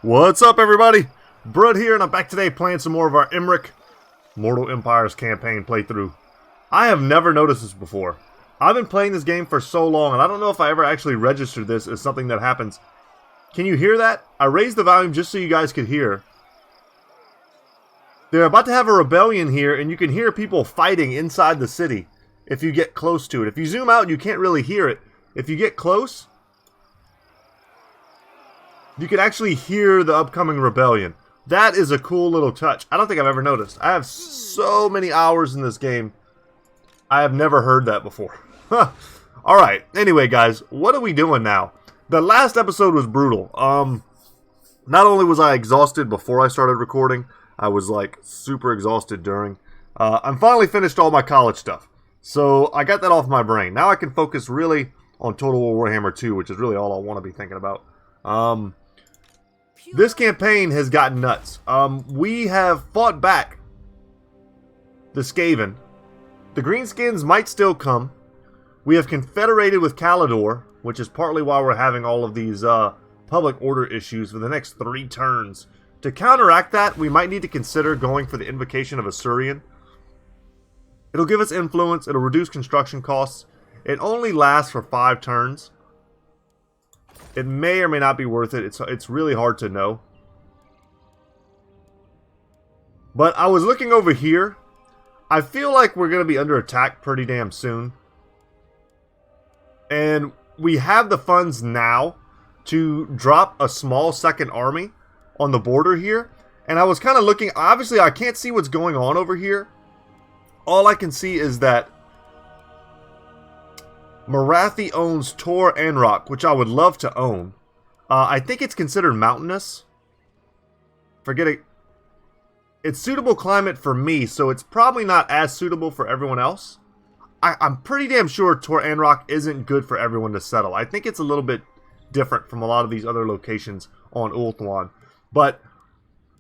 What's up, everybody? Brud here, and I'm back today playing some more of our Imrik Mortal Empires campaign playthrough. I have never noticed this before. I've been playing this game for so long, and I don't know if I ever actually registered this as something that happens. Can you hear that? I raised the volume just so you guys could hear. They're about to have a rebellion here, and you can hear people fighting inside the city if you get close to it. If you zoom out, you can't really hear it. If you get close, you can actually hear the upcoming rebellion. That is a cool little touch. I don't think I've ever noticed. I have so many hours in this game. I have never heard that before. Alright, anyway guys, what are we doing now? The last episode was brutal. Not only was I exhausted before I started recording, I was like super exhausted during. I'm finally finished all my college stuff. So I got that off my brain. Now I can focus really on Total War Warhammer 2, which is really all I want to be thinking about. This campaign has gotten nuts. We have fought back the Skaven. The Greenskins might still come. We have confederated with Caledor, which is partly why we're having all of these public order issues for the next 3 turns. To counteract that, we might need to consider going for the Invocation of Assyrian. It'll give us influence, it'll reduce construction costs. It only lasts for 5 turns. It may or may not be worth it. It's really hard to know. But I was looking over here. I feel like we're going to be under attack pretty damn soon. And we have the funds now to drop a small second army on the border here. And I was kind of looking. Obviously, I can't see what's going on over here. All I can see is that Marathi owns Tor Anrock, which I would love to own. I think it's considered mountainous. Forget it. It's suitable climate for me, so it's probably not as suitable for everyone else. I'm pretty damn sure Tor Anrock isn't good for everyone to settle. I think it's a little bit different from a lot of these other locations on Ulthuan. But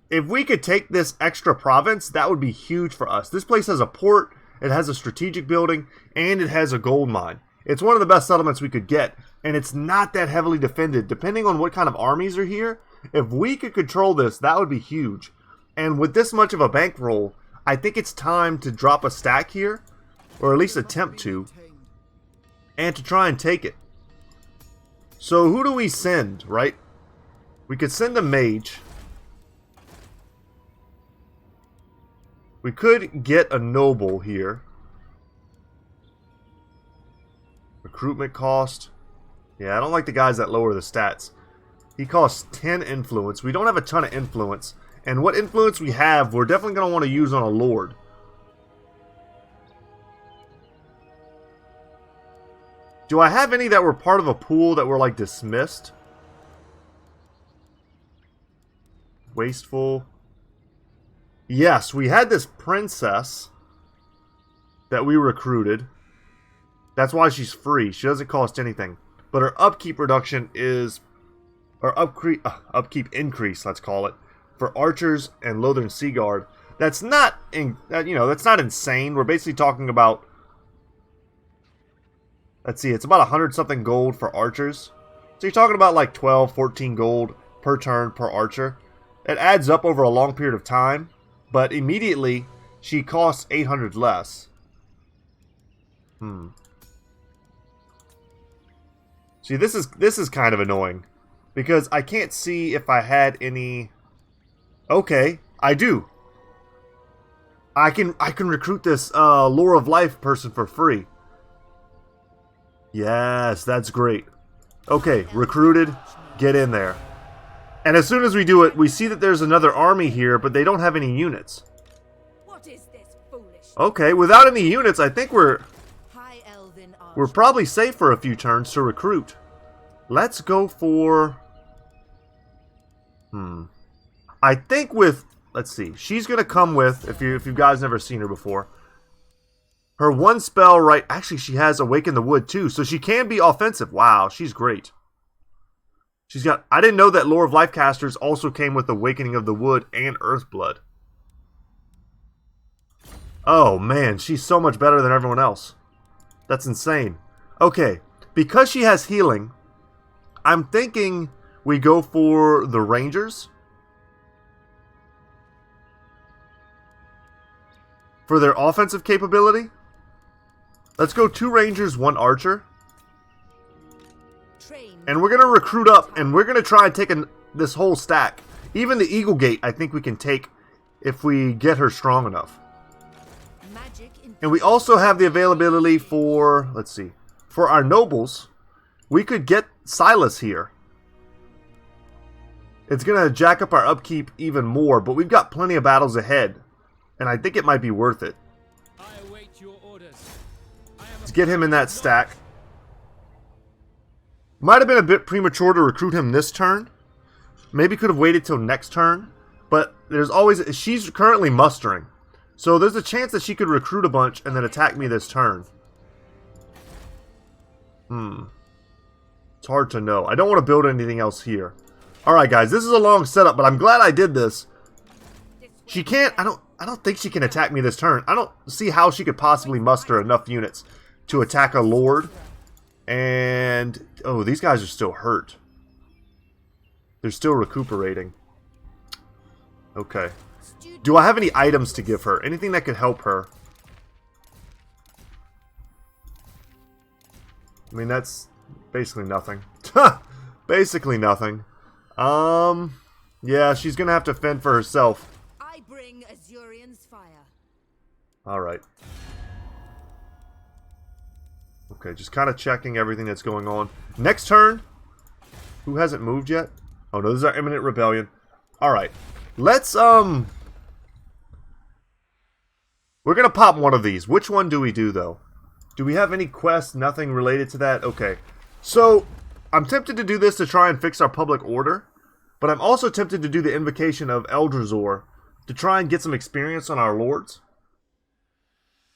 if we could take this extra province, that would be huge for us. This place has a port, it has a strategic building, and it has a gold mine. It's one of the best settlements we could get, and it's not that heavily defended. Depending on what kind of armies are here, if we could control this, that would be huge. And with this much of a bankroll, I think it's time to drop a stack here, or at least attempt to, and to try and take it. So who do we send, right? We could send a mage. We could get a noble here. Recruitment cost. Yeah, I don't like the guys that lower the stats. He costs 10 influence. We don't have a ton of influence. And what influence we have, we're definitely going to want to use on a lord. Do I have any that were part of a pool that were like dismissed? Wasteful. Yes, we had this princess that we recruited. That's why she's free. She doesn't cost anything. But her upkeep reduction is... Or upkeep increase, let's call it. For archers and Lothern Sea Guard. That's not... that's not insane. We're basically talking about... Let's see, it's about 100-something gold for archers. So you're talking about like 12, 14 gold per turn per archer. It adds up over a long period of time. But immediately, she costs 800 less. See, this is kind of annoying, because I can't see if I had any. Okay, I do. I can recruit this Lore of Life person for free. Yes, that's great. Okay, recruited. Get in there. And as soon as we do it, we see that there's another army here, but they don't have any units. What is this foolish? Okay, without any units, I think we're probably safe for a few turns to recruit. Let's go for... I think with... Let's see. She's going to come with, if you guys never seen her before, her one spell, right... Actually, she has Awaken the Wood, too, so she can be offensive. Wow, she's great. She's got... I didn't know that Lore of Life casters also came with Awakening of the Wood and Earthblood. Oh, man, she's so much better than everyone else. That's insane. Okay, because she has healing, I'm thinking we go for the Rangers. For their offensive capability. Let's go 2 Rangers, 1 Archer. And we're going to recruit up, and we're going to try and take this whole stack. Even the Eagle Gate, I think we can take if we get her strong enough. And we also have the availability for, let's see, for our nobles, we could get Silas here. It's going to jack up our upkeep even more, but we've got plenty of battles ahead. And I think it might be worth it. I await your orders. Let's get him in that stack. Might have been a bit premature to recruit him this turn. Maybe could have waited till next turn. But there's always... She's currently mustering. So there's a chance that she could recruit a bunch and then attack me this turn. It's hard to know. I don't want to build anything else here. Alright guys, this is a long setup, but I'm glad I did this. She can't... I don't think she can attack me this turn. I don't see how she could possibly muster enough units to attack a Lord. And... oh, these guys are still hurt. They're still recuperating. Okay. Do I have any items to give her? Anything that could help her? I mean, that's basically nothing. Basically nothing. Yeah, she's gonna have to fend for herself. I bring Azurian's fire. Alright. Okay, just kind of checking everything that's going on. Next turn. Who hasn't moved yet? Oh no, this is our imminent rebellion. Alright. Let's, we're gonna pop one of these. Which one do we do, though? Do we have any quests? Nothing related to that? Okay. So, I'm tempted to do this to try and fix our public order. But I'm also tempted to do the invocation of Eldrazor to try and get some experience on our lords.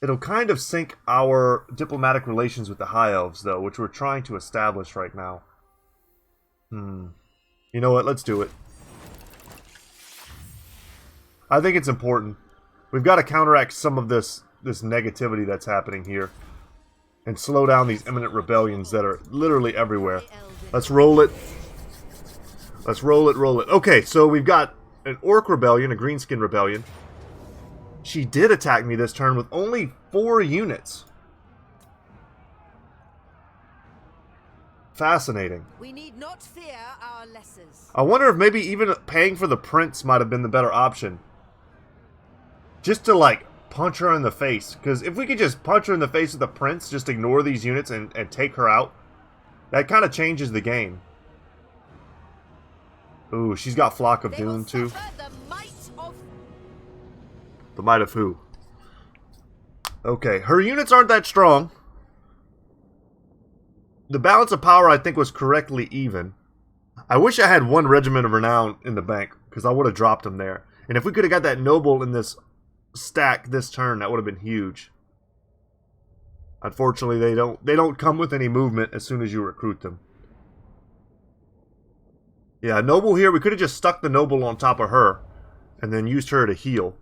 It'll kind of sink our diplomatic relations with the High Elves, though, which we're trying to establish right now. You know what? Let's do it. I think it's important. We've got to counteract some of this negativity that's happening here. And slow down these imminent rebellions that are literally everywhere. Let's roll it. Let's roll it, roll it. Okay, so we've got an Orc rebellion, a Greenskin rebellion. She did attack me this turn with only 4 units. Fascinating. We need not fear our lessers. I wonder if maybe even paying for the prince might have been the better option. Just to, like, punch her in the face. Because if we could just punch her in the face with the prince, just ignore these units and take her out, that kind of changes the game. Ooh, she's got Flock of Doom, too. The might of who? Okay, her units aren't that strong. The balance of power, I think, was correctly even. I wish I had 1 regiment of renown in the bank, because I would have dropped them there. And if we could have got that noble in this stack this turn, that would have been huge. Unfortunately, they don't come with any movement as soon as you recruit them. Yeah, noble here. We could have just stuck the noble on top of her and then used her to heal.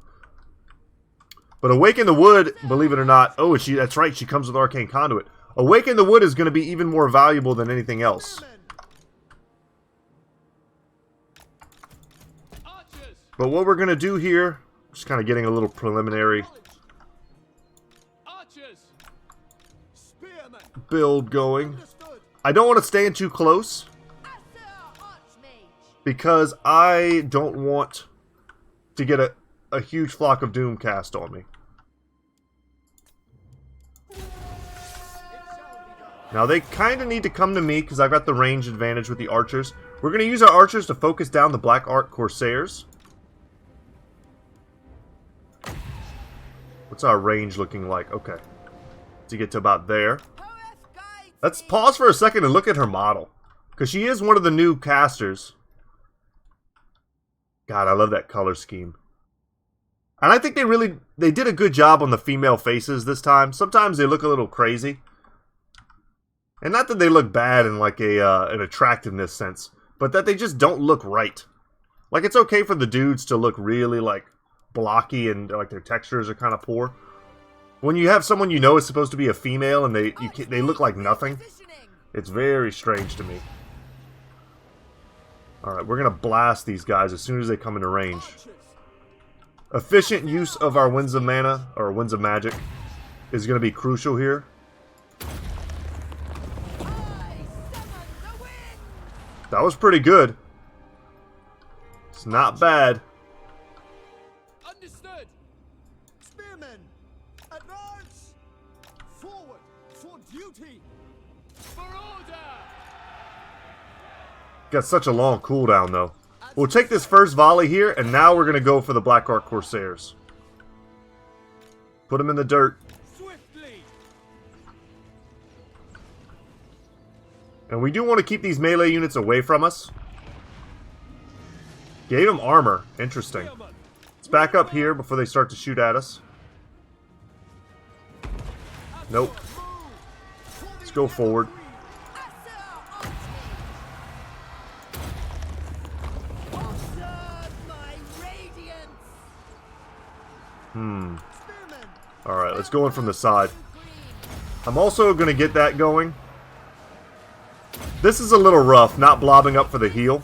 But Awaken the Wood, believe it or not... oh, that's right, she comes with Arcane Conduit. Awaken the Wood is going to be even more valuable than anything else. But what we're going to do here... just kind of getting a little preliminary build going. I don't want to stay in too close. Because I don't want to get a huge Flock of Doom cast on me. Now they kind of need to come to me because I've got the range advantage with the archers. We're going to use our archers to focus down the Black Ark Corsairs. What's our range looking like? Okay. To get to about there. Let's pause for a second and look at her model. Because she is one of the new casters. God, I love that color scheme. And I think they did a good job on the female faces this time. Sometimes they look a little crazy. And not that they look bad in like an attractiveness sense, but that they just don't look right. Like, it's okay for the dudes to look really like blocky and like their textures are kind of poor. When you have someone you know is supposed to be a female and they look like nothing, it's very strange to me. Alright, we're going to blast these guys as soon as they come into range. Efficient use of our Winds of Mana, or Winds of Magic, is going to be crucial here. That was pretty good. It's not bad. Understood. Spearmen, advance! Forward for duty! For order. Got such a long cooldown, though. We'll take this first volley here, and now we're going to go for the Black Ark Corsairs. Put them in the dirt. Swiftly. And we do want to keep these melee units away from us. Gave them armor. Interesting. Let's back up here before they start to shoot at us. Nope. Let's go forward. Alright, let's go in from the side. I'm also going to get that going. This is a little rough, not blobbing up for the heal.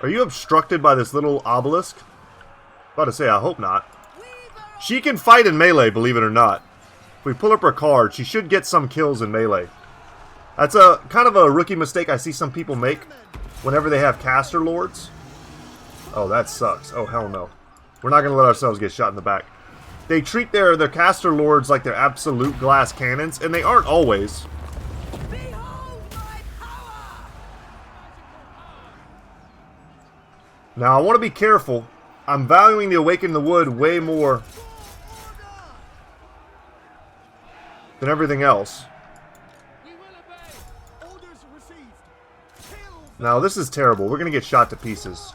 Are you obstructed by this little obelisk? About to say, I hope not. She can fight in melee, believe it or not. If we pull up her card, she should get some kills in melee. That's a kind of a rookie mistake I see some people make whenever they have caster lords. Oh, that sucks. Oh, hell no. We're not going to let ourselves get shot in the back. They treat their caster lords like they're absolute glass cannons, and they aren't always. Now, I want to be careful. I'm valuing the Awaken the Wood way more than everything else. Now, this is terrible. We're going to get shot to pieces.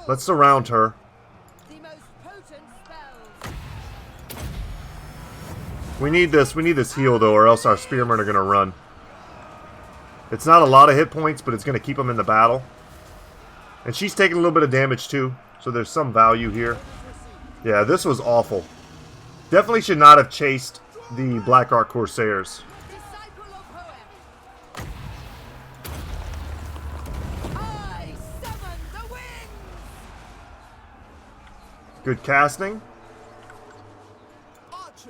Let's surround her. We need this. We need this heal, though, or else our spearmen are going to run. It's not a lot of hit points, but it's going to keep them in the battle. And she's taking a little bit of damage, too. So there's some value here. Yeah, this was awful. Definitely should not have chased the Black Ark Corsairs. Good casting. As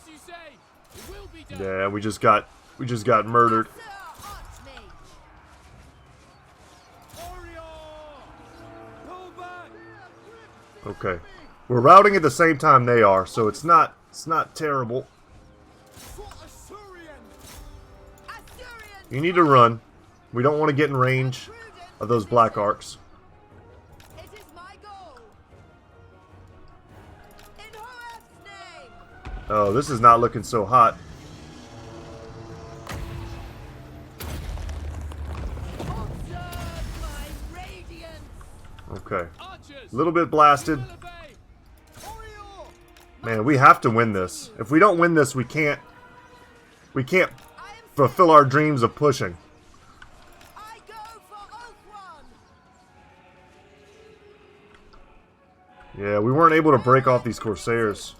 you say, it will be done. Yeah, we just got murdered. Okay. We're routing at the same time they are, so it's not terrible. You need to run. We don't want to get in range of those Black Arks. Oh, this is not looking so hot. Okay. A little bit blasted. Man, we have to win this. If we don't win this, we can't fulfill our dreams of pushing. Yeah, we weren't able to break off these Corsairs.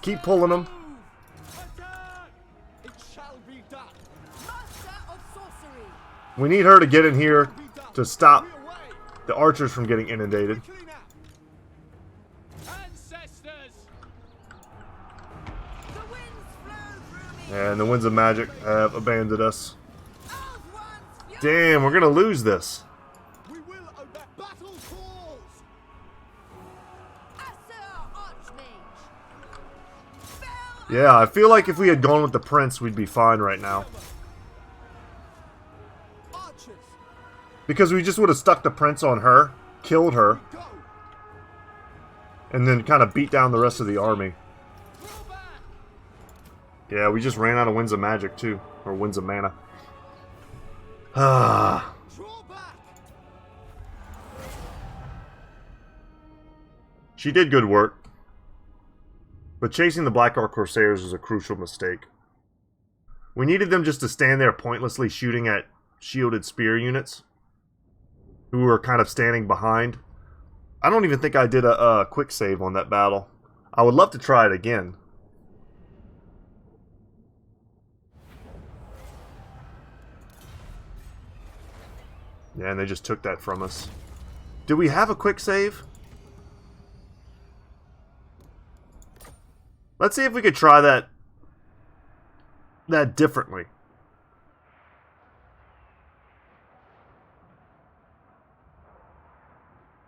Keep pulling them. We need her to get in here to stop the archers from getting inundated. And the Winds of Magic have abandoned us. Damn, we're gonna lose this. Yeah, I feel like if we had gone with the Prince, we'd be fine right now. Because we just would have stuck the Prince on her, killed her, and then kind of beat down the rest of the army. Yeah, we just ran out of Winds of Magic too, or Winds of Mana. Ah. She did good work. But chasing the Black Ark Corsairs was a crucial mistake. We needed them just to stand there pointlessly shooting at shielded spear units who were kind of standing behind. I don't even think I did a quick save on that battle. I would love to try it again. Yeah, and they just took that from us. Do we have a quick save? Let's see if we could try that differently.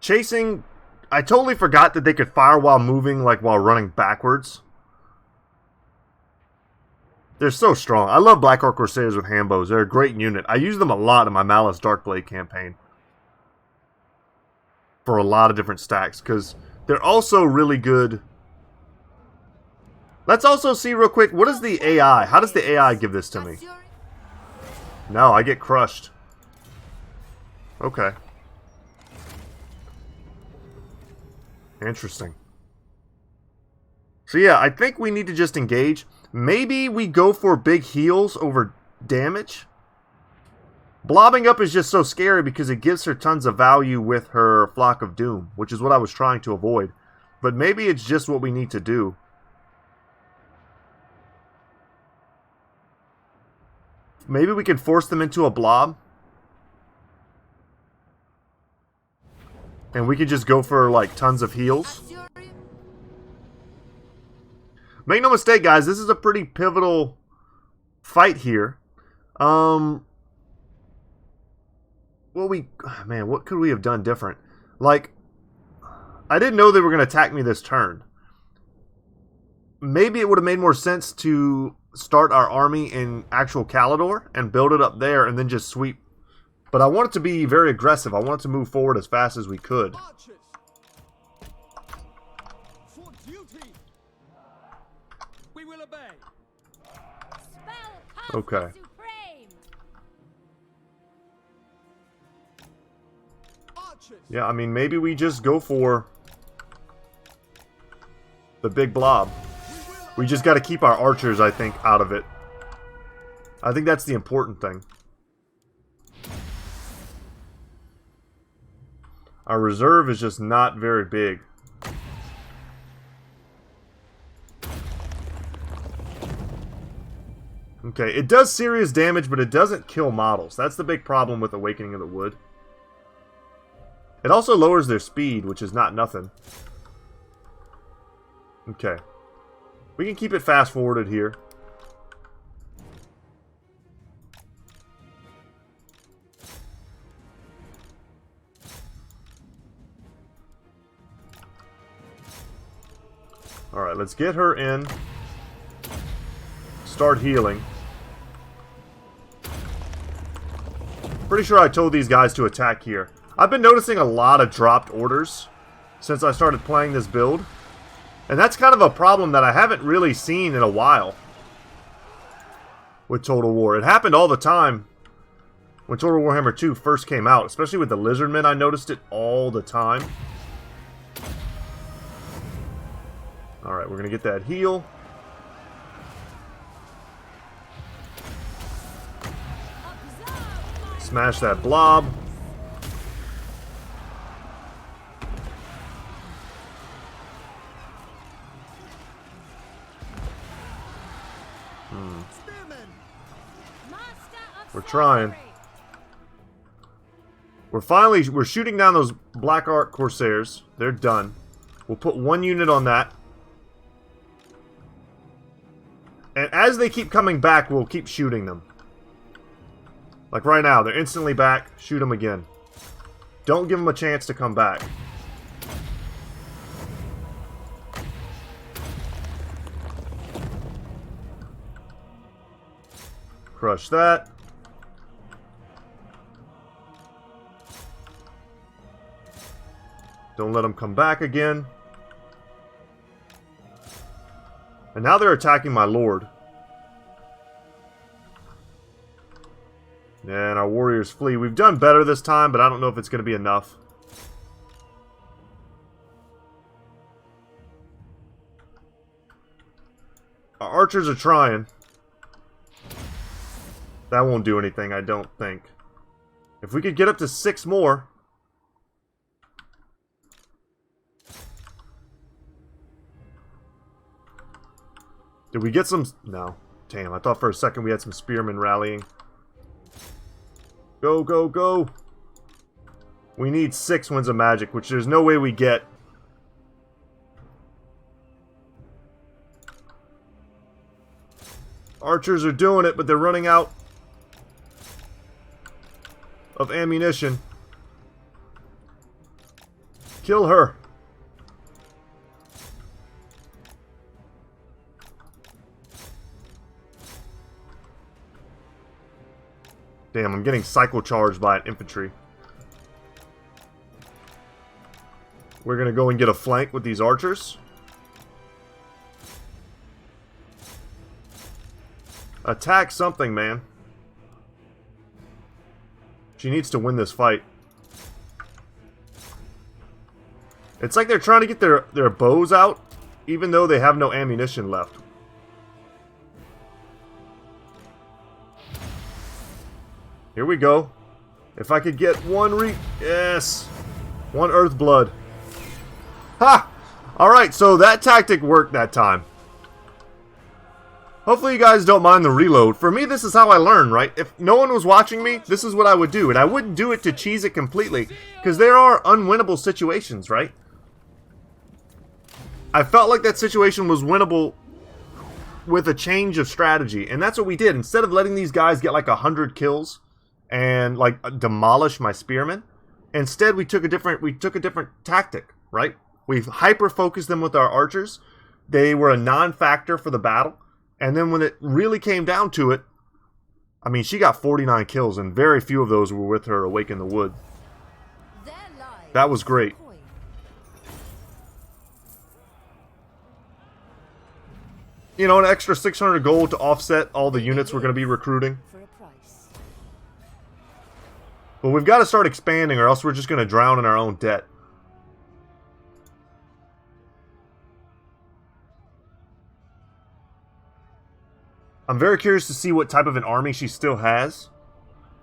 Chasing, I totally forgot that they could fire while moving, like while running backwards. They're so strong. I love Black Orc Corsairs with handbows. They're a great unit. I use them a lot in my Malice Darkblade campaign. For a lot of different stacks, because they're also really good. Let's also see real quick, what is the AI? How does the AI give this to me? No, I get crushed. Okay. Interesting. So yeah, I think we need to just engage. Maybe we go for big heals over damage. Blobbing up is just so scary because it gives her tons of value with her Flock of Doom, which is what I was trying to avoid. But maybe it's just what we need to do. Maybe we can force them into a blob. And we can just go for like tons of heals. Make no mistake, guys, this is a pretty pivotal fight here. What could we have done different? Like, I didn't know they were going to attack me this turn. Maybe it would have made more sense to start our army in actual Caledor and build it up there and then just sweep. But I want it to be very aggressive. I want it to move forward as fast as we could. Archers. For duty. We will obey. Okay. Archers. Yeah, I mean, maybe we just go for the big blob. We just got to keep our archers, I think, out of it. I think that's the important thing. Our reserve is just not very big. Okay, it does serious damage, but it doesn't kill models. That's the big problem with Awakening of the Wood. It also lowers their speed, which is not nothing. Okay. We can keep it fast forwarded here. Alright, let's get her in. Start healing. Pretty sure I told these guys to attack here. I've been noticing a lot of dropped orders since I started playing this build. And that's kind of a problem that I haven't really seen in a while with Total War. It happened all the time when Total Warhammer 2 first came out. Especially with the Lizardmen, I noticed it all the time. Alright, we're going to get that heal. Smash that blob. We're trying. We're shooting down those Black Orc Corsairs. They're done. We'll put one unit on that. And as they keep coming back, we'll keep shooting them. Like right now, they're instantly back. Shoot them again. Don't give them a chance to come back. Crush that. Don't let them come back again. And now they're attacking my lord. And our warriors flee. We've done better this time, but I don't know if it's going to be enough. Our archers are trying. That won't do anything, I don't think. If we could get up to 6 more. Did we get some? No. Damn, I thought for a second we had some spearmen rallying. Go, go, go. We need 6 Winds of Magic, which there's no way we get. Archers are doing it, but they're running out of ammunition. Kill her. Damn, I'm getting cycle charged by an infantry. We're gonna go and get a flank with these archers. Attack something, man. She needs to win this fight. It's like they're trying to get their bows out, even though they have no ammunition left. Here we go. If I could get one yes! 1 Earth Blood. Ha! Alright, so that tactic worked that time. Hopefully you guys don't mind the reload. For me, this is how I learn, right? If no one was watching me, this is what I would do. And I wouldn't do it to cheese it completely, because there are unwinnable situations, right? I felt like that situation was winnable with a change of strategy. And that's what we did. Instead of letting these guys get like 100 kills and like demolish my spearmen, instead we took a different tactic, right? We hyper-focused them with our archers. They were a non-factor for the battle. And then when it really came down to it, I mean, she got 49 kills, and very few of those were with her awake in the wood. That was great. You know, an extra 600 gold to offset all the units we're going to be recruiting. But we've got to start expanding, or else we're just going to drown in our own debt. I'm very curious to see what type of an army she still has,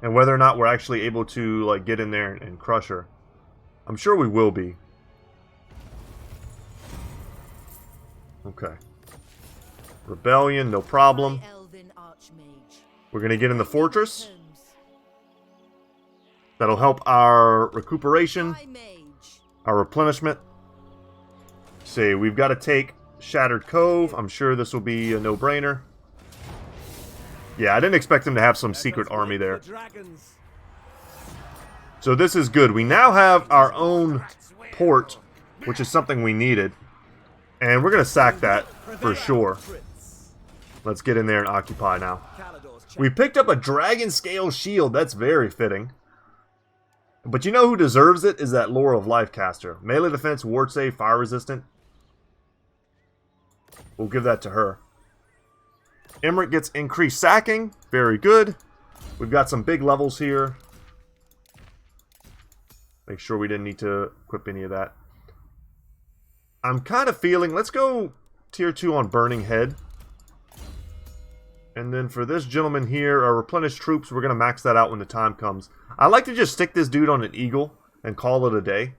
and whether or not we're actually able to like get in there and crush her. I'm sure we will be. Okay. Rebellion, no problem. We're going to get in the fortress. That'll help our recuperation, our replenishment. See, we've got to take Shattered Cove. I'm sure this will be a no-brainer. Yeah, I didn't expect him to have some secret army there. So this is good. We now have our own port, which is something we needed. And we're going to sack that for sure. Let's get in there and occupy now. We picked up a dragon scale shield. That's very fitting. But you know who deserves it is that Lore of Life caster. Melee defense, ward save, fire resistant. We'll give that to her. Imrik gets increased sacking. Very good. We've got some big levels here. Make sure we didn't need to equip any of that. I'm kind of feeling... Let's go tier 2 on Burning Head. And then for this gentleman here, our replenished troops, we're going to max that out when the time comes. I like to just stick this dude on an eagle and call it a day.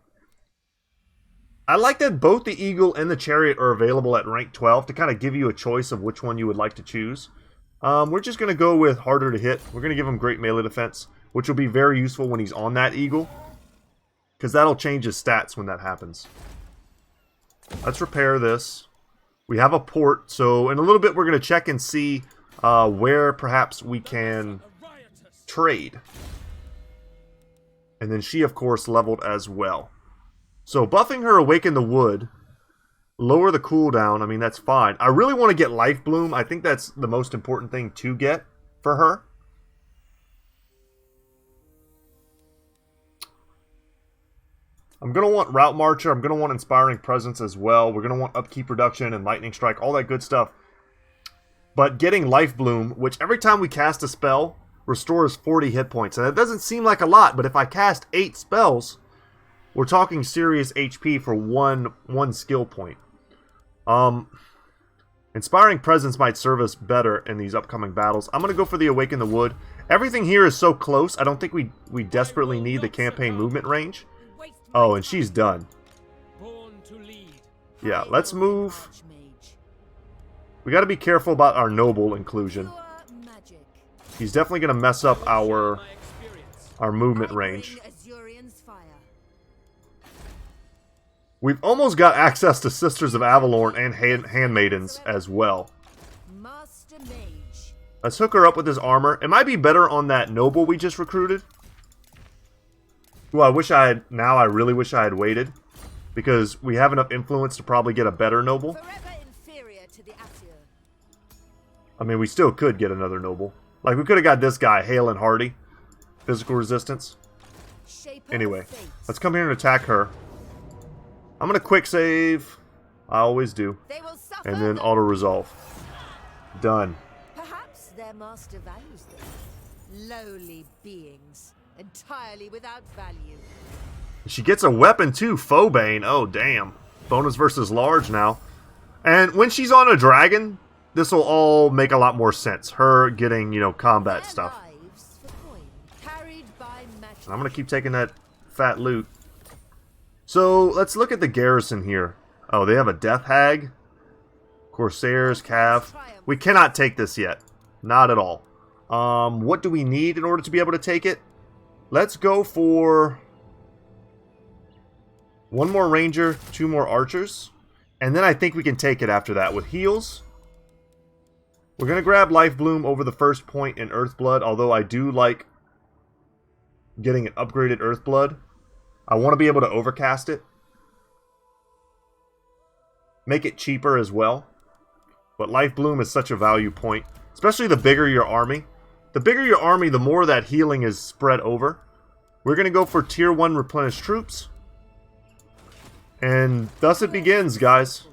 I like that both the Eagle and the Chariot are available at rank 12 to kind of give you a choice of which one you would like to choose. We're just going to go with harder to hit. We're going to give him great melee defense, which will be very useful when he's on that Eagle, because that'll change his stats when that happens. Let's repair this. We have a port, so in a little bit we're going to check and see where perhaps we can trade. And then she, of course, leveled as well. So buffing her Awake in the Wood, lower the cooldown, I mean, that's fine. I really want to get Life Bloom. I think that's the most important thing to get for her. I'm going to want Route Marcher. I'm going to want Inspiring Presence as well. We're going to want Upkeep Reduction and Lightning Strike, all that good stuff. But getting Life Bloom, which every time we cast a spell, restores 40 hit points. And that doesn't seem like a lot, but if I cast 8 spells... We're talking serious HP for one skill point. And Inspiring Presence might serve us better in these upcoming battles. I'm going to go for the Awaken the Wood. Everything here is so close, I don't think we desperately need the campaign movement range. Oh, and she's done. Born to lead. Yeah, let's move. We got to be careful about our noble inclusion. He's definitely going to mess up our movement range. We've almost got access to Sisters of Avalorn and Handmaidens as well. Let's hook her up with his armor. It might be better on that noble we just recruited. Well, I really wish I had waited. Because we have enough influence to probably get a better noble. I mean, we still could get another noble. Like, we could have got this guy, Hale and Hardy. Physical resistance. Anyway, let's come here and attack her. I'm going to quick save. I always do. And then auto-resolve. Done. Perhaps their master values them. Lowly beings, entirely without value. She gets a weapon too, Phobane. Oh, damn. Bonus versus large now. And when she's on a dragon, this will all make a lot more sense. Her getting, you know, combat stuff. And I'm going to keep taking that fat loot. So, let's look at the garrison here. Oh, they have a Death Hag. Corsairs, Cav. We cannot take this yet. Not at all. What do we need in order to be able to take it? Let's go for... 1 more Ranger, 2 more Archers. And then I think we can take it after that with heals. We're going to grab Life Bloom over the first point in Earthblood, although I do like getting an upgraded Earthblood. I want to be able to overcast it. Make it cheaper as well. But Life Bloom is such a value point, especially the bigger your army. The bigger your army, the more that healing is spread over. We're going to go for Tier 1 Replenished Troops. And thus it begins, guys.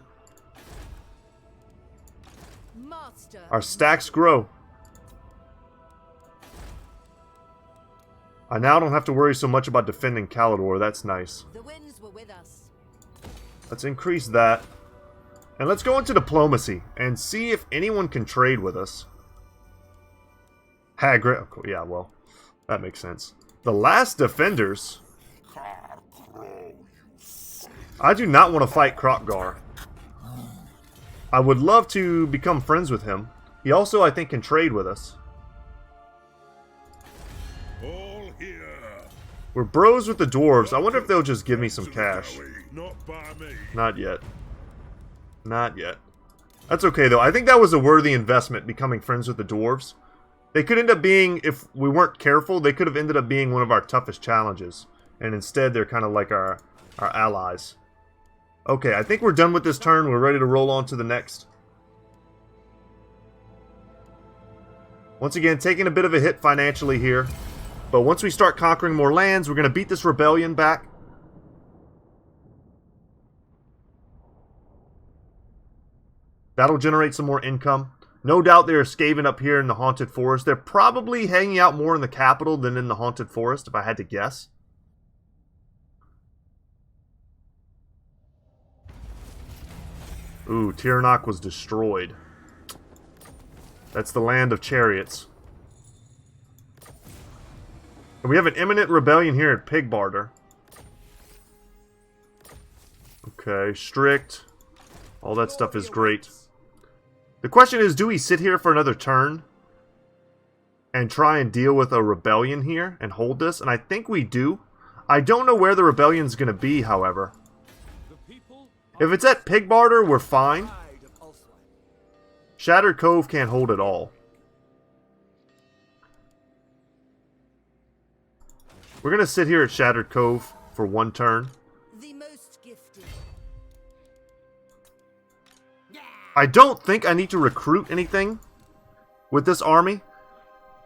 Our stacks grow. I now don't have to worry so much about defending Caledor. That's nice. The winds were with us. Let's increase that. And let's go into diplomacy and see if anyone can trade with us. Hagrid. Oh, yeah, well, that makes sense. The last defenders. I do not want to fight Krokgar. I would love to become friends with him. He also, I think, can trade with us. All here. We're bros with the dwarves. I wonder if they'll just give me some cash. Not by me. Not yet. Not yet. That's okay, though. I think that was a worthy investment, becoming friends with the dwarves. They could end up being, if we weren't careful, they could have ended up being one of our toughest challenges. And instead, they're kind of like our allies. Okay, I think we're done with this turn. We're ready to roll on to the next. Once again, taking a bit of a hit financially here. But once we start conquering more lands, we're going to beat this rebellion back. That'll generate some more income. No doubt they're scavenging up here in the Haunted Forest. They're probably hanging out more in the capital than in the Haunted Forest, if I had to guess. Ooh, Tirnok was destroyed. That's the land of chariots. And we have an imminent rebellion here at Pigbarter. Okay, strict. All that stuff is great. The question is, do we sit here for another turn and try and deal with a rebellion here and hold this? And I think we do. I don't know where the rebellion's going to be, however. If it's at Pigbarter, we're fine. Shattered Cove can't hold it all. We're going to sit here at Shattered Cove for 1 turn. The most gifted. I don't think I need to recruit anything with this army.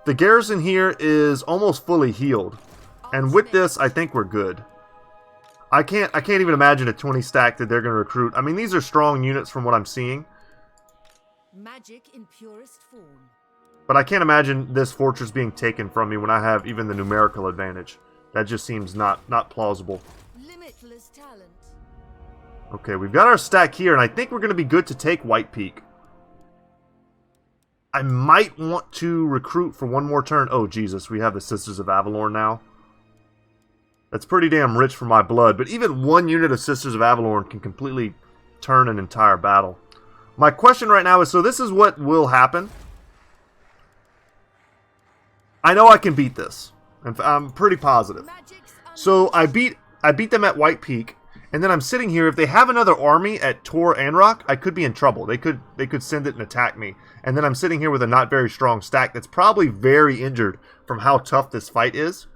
The garrison here is almost fully healed. And with this, I think we're good. I can't even imagine a 20 stack that they're going to recruit. I mean, these are strong units from what I'm seeing. Magic in purest form. But I can't imagine this fortress being taken from me when I have even the numerical advantage. That just seems not plausible. Limitless talent. Okay, we've got our stack here, and I think we're going to be good to take White Peak. I might want to recruit for one more turn. Oh, Jesus, we have the Sisters of Avalorn now. That's pretty damn rich for my blood, but even one unit of Sisters of Avalorn can completely turn an entire battle. My question right now is, so this is what will happen. I know I can beat this. I'm pretty positive. So I beat them at White Peak, and then I'm sitting here. If they have another army at Tor Anrock, I could be in trouble. They could send it and attack me. And then I'm sitting here with a not very strong stack that's probably very injured from how tough this fight is.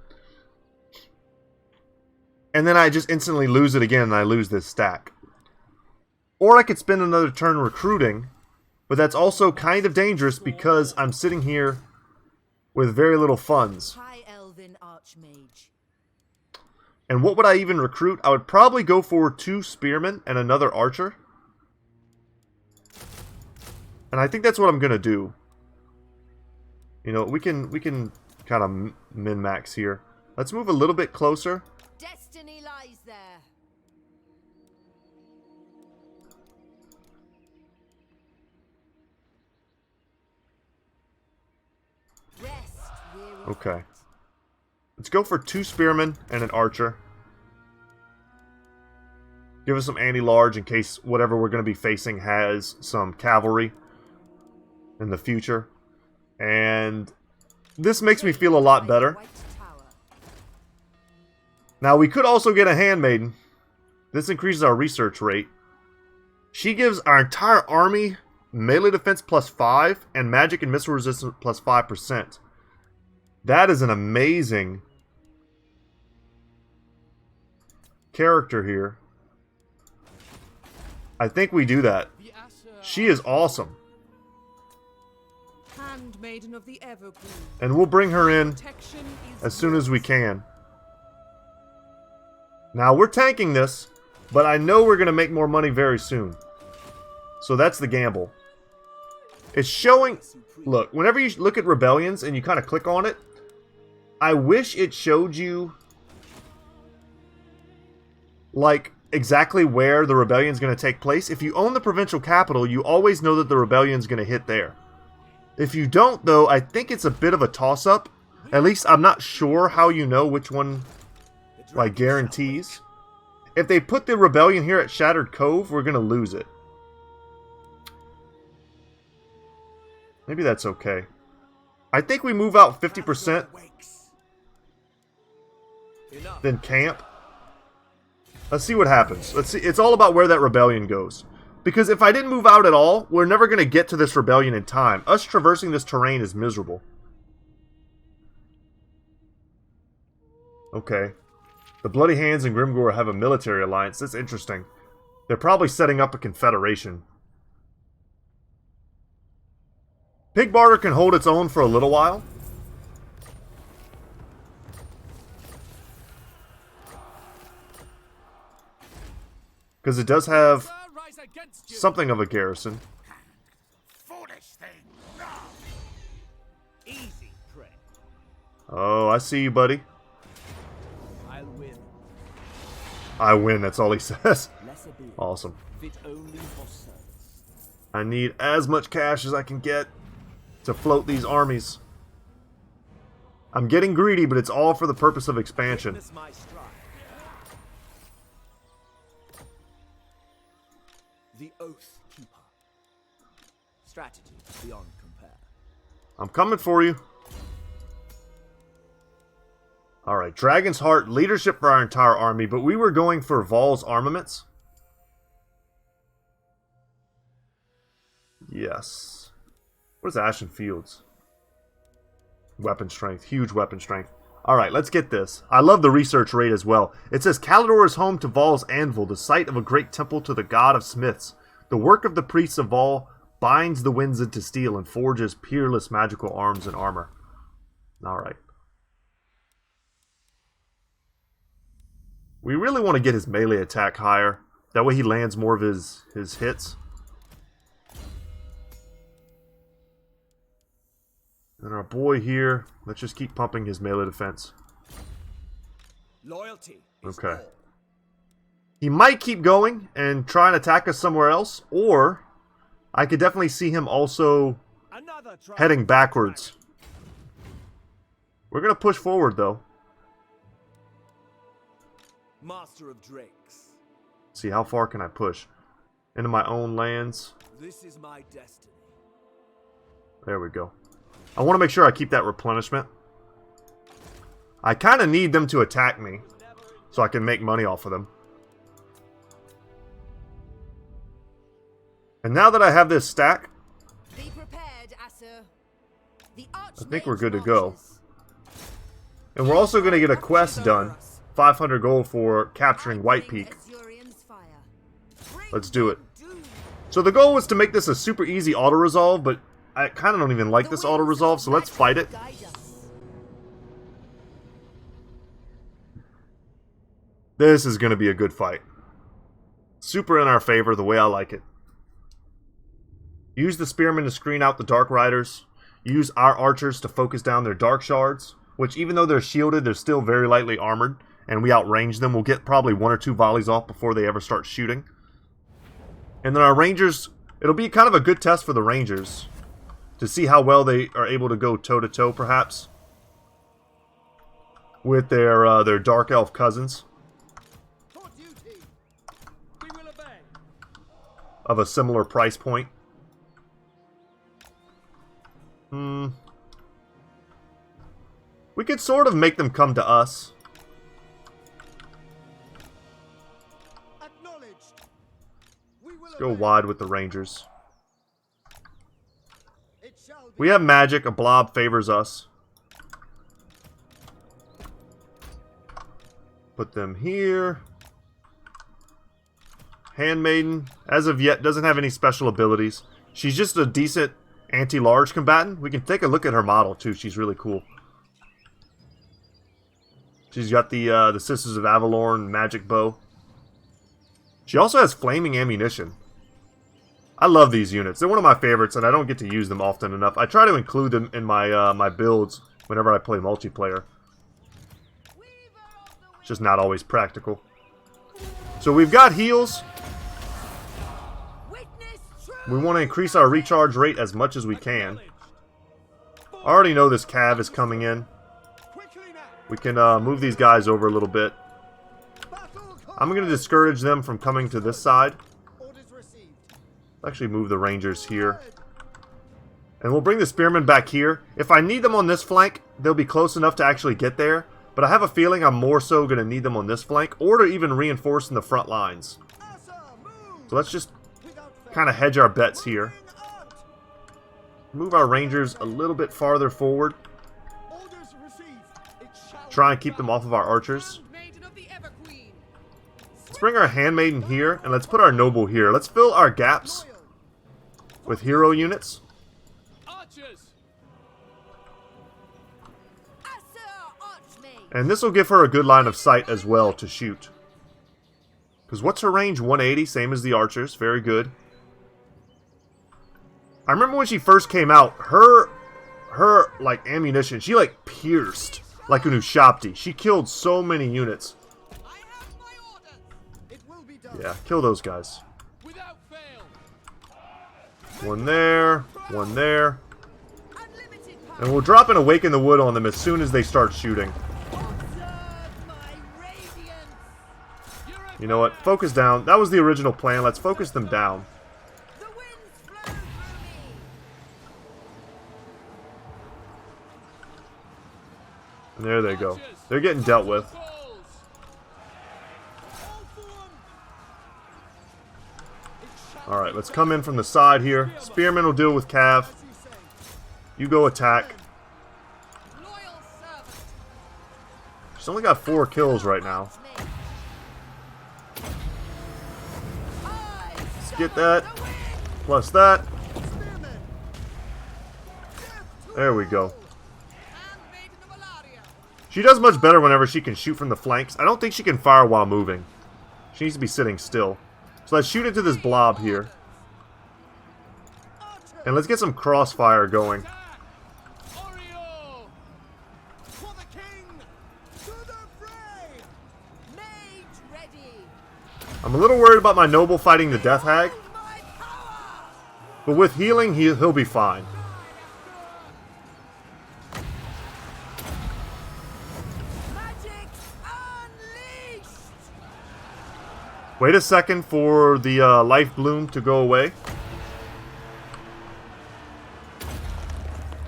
And then I just instantly lose it again and I lose this stack. Or I could spend another turn recruiting, but that's also kind of dangerous because I'm sitting here with very little funds. High Elven Archmage. And what would I even recruit? I would probably go for 2 spearmen and another archer. And I think that's what I'm gonna do. You know, we can kind of min-max here. Let's move a little bit closer. Destiny lies there. Rest, weary Okay. Let's go for 2 spearmen and an archer. Give us some anti-large in case whatever we're going to be facing has some cavalry in the future. And this makes me feel a lot better. White Tower. Now, we could also get a handmaiden. This increases our research rate. She gives our entire army melee defense +5 and magic and missile resistance +5%. That is an amazing character here. I think we do that. She is awesome. Handmaiden of the Evergreen. And we'll bring her in Protection is as soon as we can. Now, we're tanking this, but I know we're going to make more money very soon. So that's the gamble. It's showing... Look, whenever you look at rebellions and you kind of click on it, I wish it showed you like exactly where the rebellion's going to take place. If you own the provincial capital, you always know that the rebellion's going to hit there. If you don't, though, I think it's a bit of a toss-up. At least I'm not sure how you know which one, like, guarantees. If they put the rebellion here at Shattered Cove, we're going to lose it. Maybe that's okay. I think we move out 50%, then camp. Let's see what happens. Let's see. It's all about where that rebellion goes. Because if I didn't move out at all, we're never going to get to this rebellion in time. Us traversing this terrain is miserable. Okay. The Bloody Hands and Grimgore have a military alliance. That's interesting. They're probably setting up a confederation. Pig Barter can hold its own for a little while. Because it does have something of a garrison. Foolish thing. No. Easy prey. Oh, I see you, buddy. I'll win. I win, that's all he says. Lesser be Awesome. fit only for service. I need as much cash as I can get to float these armies. I'm getting greedy, but it's all for the purpose of expansion. Witness my stride. The Oath Keeper. Strategy beyond compare. I'm coming for you. Alright, Dragon's Heart, leadership for our entire army, but we were going for Vol's armaments. Yes. What is Ashen Fields? Weapon strength, huge weapon strength. Alright, let's get this. I love the research rate as well. It says, Caledor is home to Vol's anvil, the site of a great temple to the god of smiths. The work of the priests of Vol binds the winds into steel and forges peerless magical arms and armor. Alright. We really want to get his melee attack higher. That way he lands more of his hits. And our boy here, let's just keep pumping his melee defense. Loyalty. Is Okay. all. He might keep going and try and attack us somewhere else, or I could definitely see him also Another triumph. heading backwards. We're going to push forward, though. Master of Drakes. See, how far can I push? Into my own lands. This is my destiny. There we go. I want to make sure I keep that replenishment. I kind of need them to attack me, so I can make money off of them. And now that I have this stack, Be prepared, Asur. The I think we're good to go. marches. And we're also going to get a quest done. 500 gold for capturing White Bring Peak. Azurian's fire. Bring Let's do it. doom. So the goal was to make this a super easy auto-resolve, but I kind of don't even like this The winds auto-resolve, of so let's magic fight it. guide us. This is going to be a good fight. Super in our favor, the way I like it. Use the spearmen to screen out the Dark Riders. Use our archers to focus down their Dark Shards, which even though they're shielded, they're still very lightly armored, and we outrange them. We'll get probably 1 or 2 volleys off before they ever start shooting. And then our Rangers, it'll be kind of a good test for the Rangers to see how well they are able to go toe-to-toe, perhaps, with their Dark Elf cousins For duty. We will obey. of a similar price point. We could sort of make them come to us. Acknowledged. We will Let's go obey. wide with the Rangers. It shall be. We have magic. A blob favors us. Put them here. Handmaiden, as of yet, doesn't have any special abilities. She's just a decent anti-large combatant. We can take a look at her model, too. She's really cool. She's got the Sisters of Avalorn magic bow. She also has flaming ammunition. I love these units. They're one of my favorites, and I don't get to use them often enough. I try to include them in my my builds whenever I play multiplayer. It's just not always practical. So we've got heals. Witness We want to increase our recharge rate as much as we can. I already know this cav is coming in. Quickly now. We can move these guys over a little bit. Battle I'm going to discourage them from coming to this side. orders received. Actually move the Rangers here. And we'll bring the Spearmen back here. If I need them on this flank, they'll be close enough to actually get there. But I have a feeling I'm more so going to need them on this flank, or to even reinforce in the front lines. Asur, move. So let's just Without fail. kind of hedge our bets here. Moving out. Move our Rangers a little bit farther forward. Orders received. It shall Try and be keep them done. off of our archers. Maiden of the Everqueen. Let's bring our Handmaiden here, and let's put our Noble here. Let's fill our gaps Loyal. with hero units. Archers. Asur Archmage. And this will give her a good line of sight as well to shoot. Because what's her range? 180, same as the archers. Very good. I remember when she first came out, her like ammunition, she like pierced like an Ushabti. She killed so many units. I have my orders. It will be done. Yeah, kill those guys. Without fail. One there, one there. Unlimited power. And we'll drop an Awaken the Wood on them as soon as they start shooting. Observe my radiance. You know what? Focus down. That was the original plan. Let's focus them down. The winds flow through me. And there they go. They're getting dealt with. Falls. Alright, let's come in from the side here. Spearman will deal with Cav. You go attack. Loyal servant. She's only got 4 kills right now. Let's get that. Plus that. There we go. Handmaiden of Alaria. She does much better whenever she can shoot from the flanks. I don't think she can fire while moving. She needs to be sitting still. So let's shoot into this blob here. And let's get some crossfire going. Attack. Oriole. For the king. To the fray. Mage ready. I'm a little worried about my noble fighting the Death Hag. My power. But with healing, he'll be fine. Wait a second for the life bloom to go away.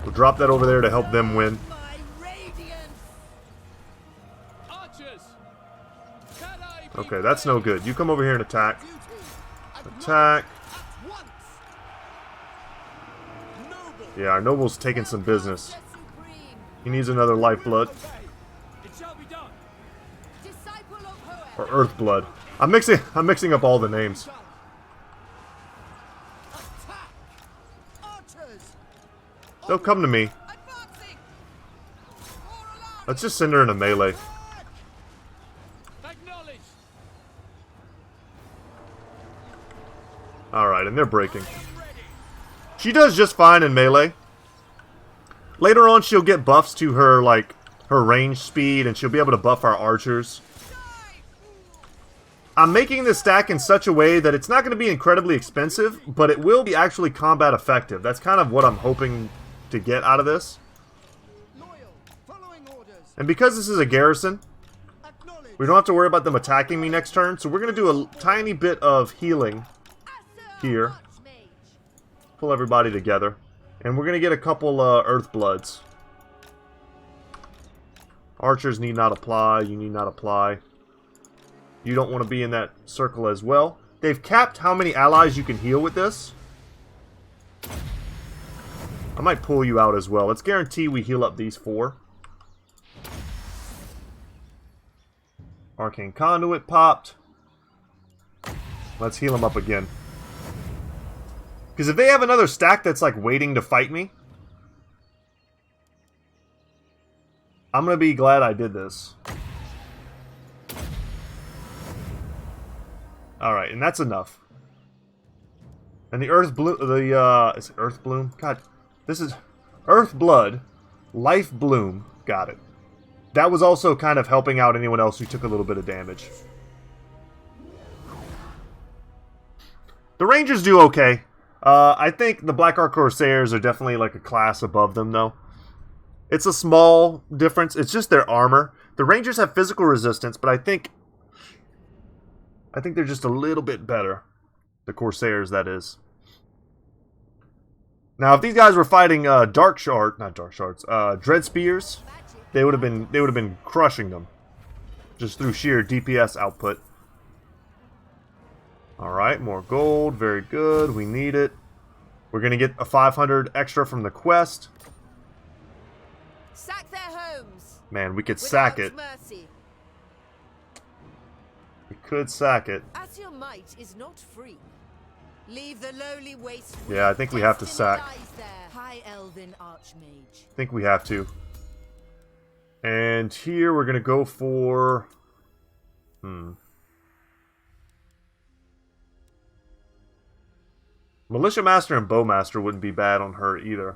We'll drop that over there to help them win. My radiance. Archers! Okay, that's no good. You come over here and attack. Duty. Attack. At once. Noble. Yeah, our noble's taking some business. The Supreme. He needs another lifeblood. It shall be done. Disciple of Or Hoel. earthblood. I'm mixing up all the names. Attack. Archers. They'll come to me. Advancing! More alarm! Let's just send her in a melee. Acknowledged! Alright, and they're breaking. She does just fine in melee. Later on, she'll get buffs to her, like, her range speed, and she'll be able to buff our archers. I'm making this stack in such a way that it's not going to be incredibly expensive, but it will be actually combat effective. That's kind of what I'm hoping to get out of this. Loyal. Following orders. And because this is a garrison, Acknowledge. we don't have to worry about them attacking me next turn, so we're going to do a tiny bit of healing here. Pull everybody together. And we're going to get a couple Earthbloods. Archers need not apply. You need not apply. You don't want to be in that circle as well. They've capped how many allies you can heal with this. I might pull you out as well. Let's guarantee we heal up these 4. Arcane Conduit popped. Let's heal them up again. Because if they have another stack that's like waiting to fight me, I'm going to be glad I did this. Alright, and that's enough. And the Earth Bloom, is it Earth Bloom? God, this is Earth Blood, Life Bloom, got it. That was also kind of helping out anyone else who took a little bit of damage. The Rangers do okay. I think the Black Ark Corsairs are definitely like a class above them, though. It's a small difference. It's just their armor. The Rangers have physical resistance, but I think they're just a little bit better. The Corsairs, that is. Now, if these guys were fighting Dread Spears, they would have been crushing them, just through sheer DPS output. All right, more gold, very good. We need it. We're gonna get a 500 extra from the quest. Sack their homes. Man, we could sack it. Mercy. We could sack it. As your might is not free. Leave the lowly waste. Yeah, I think we have to sack. High Elven Archmage. I think we have to. And here we're gonna go for... Militia Master and Bowmaster wouldn't be bad on her either.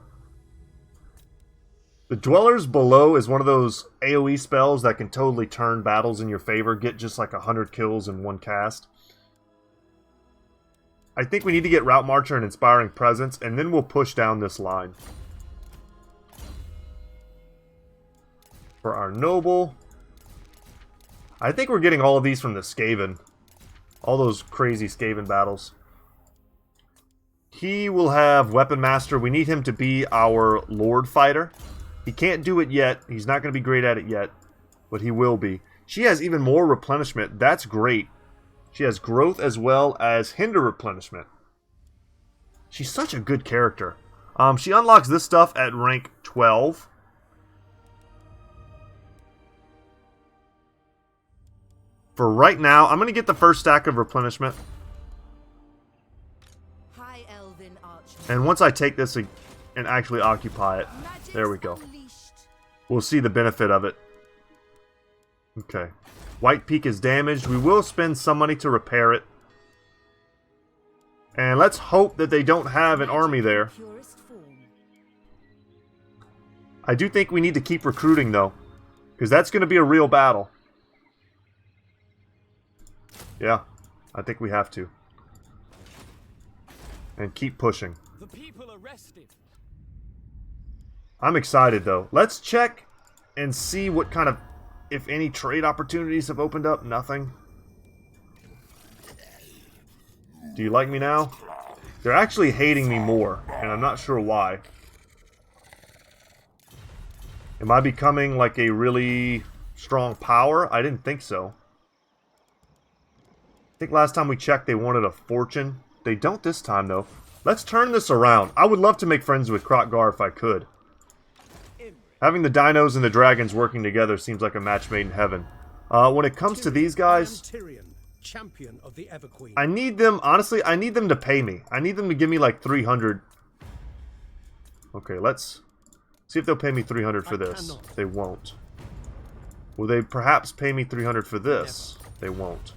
The Dwellers Below is one of those AoE spells that can totally turn battles in your favor. Get just like 100 kills in one cast. I think we need to get Route Marcher and Inspiring Presence, and then we'll push down this line. For our Noble, I think we're getting all of these from the Skaven. All those crazy Skaven battles. He will have Weapon Master. We need him to be our Lord Fighter. He can't do it yet. He's not going to be great at it yet. But he will be. She has even more replenishment. That's great. She has growth as well as hinder replenishment. She's such a good character. She unlocks this stuff at rank 12. For right now, I'm going to get the first stack of replenishment. High Elven Archmage. And once I take this and actually occupy it, there we go. We'll see the benefit of it. Okay. White Peak is damaged. We will spend some money to repair it. And let's hope that they don't have an army there. I do think we need to keep recruiting, though. Because that's going to be a real battle. Yeah. I think we have to. And keep pushing. The people are rested. I'm excited, though. Let's check and see what kind of, if any, trade opportunities have opened up. Nothing. Do you like me now? They're actually hating me more, and I'm not sure why. Am I becoming like a really strong power? I didn't think so. I think last time we checked they wanted a fortune. They don't this time though. Let's turn this around. I would love to make friends with Kroq-Gar if I could. Having the dinos and the dragons working together seems like a match made in heaven. When it comes to these guys, champion of the Everqueen. I need them, honestly, I need them to pay me. I need them to give me like 300. Okay, let's see if they'll pay me 300 for this. They won't. Will they perhaps pay me 300 for this? They won't.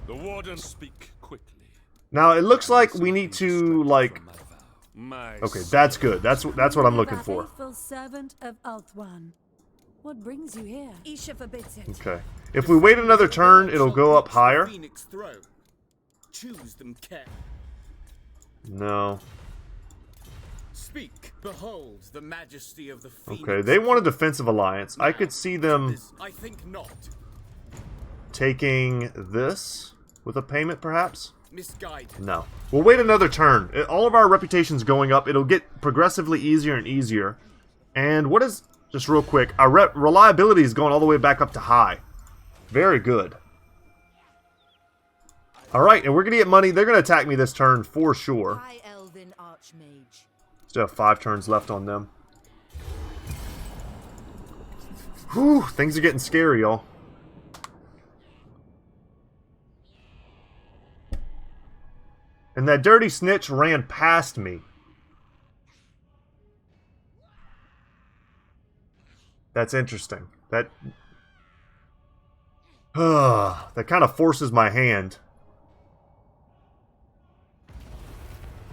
The wardens speak quickly. Now, it looks like we need to, like... Okay, that's good. That's what I'm looking for. Faithful servant of Ulthuan. What brings you here? Isha forbids it. Okay. If we wait another turn, it'll go up higher. Choose them care. No. Speak. Behold the majesty of the Phoenix. Okay, they want a defensive alliance. I could see them I think not. taking this with a payment, perhaps? Misguided. No. We'll wait another turn. All of our reputation's going up. It'll get progressively easier and easier. And what is... Just real quick, our reliability is going all the way back up to high. Very good. Alright, and we're going to get money. They're going to attack me this turn for sure. High Elven Archmage. Still have 5 turns left on them. Whew, things are getting scary, y'all. And that dirty Snikch ran past me. That's interesting. That kind of forces my hand.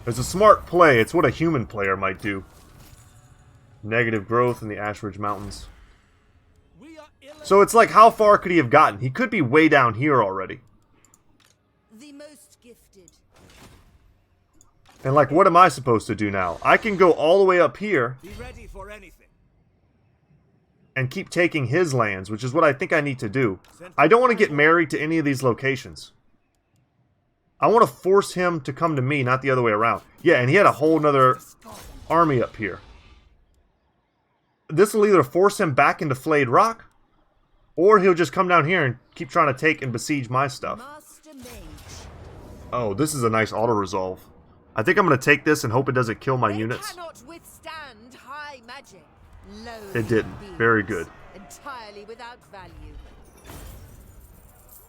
It's a smart play. It's what a human player might do. Negative growth in the Ashridge Mountains. So it's like, how far could he have gotten? He could be way down here already. The most gifted. And like, what am I supposed to do now? I can go all the way up here. Be ready for anything. And keep taking his lands, which is what I think I need to do. I don't want to get married to any of these locations. I want to force him to come to me, not the other way around. Yeah, and he had a whole nother army up here. This will either force him back into Flayed Rock, or he'll just come down here and keep trying to take and besiege my stuff. Master Mage. Oh, this is a nice auto-resolve. I think I'm going to take this and hope it doesn't kill my They units. cannot withstand high magic. It didn't. Very good. Entirely without value.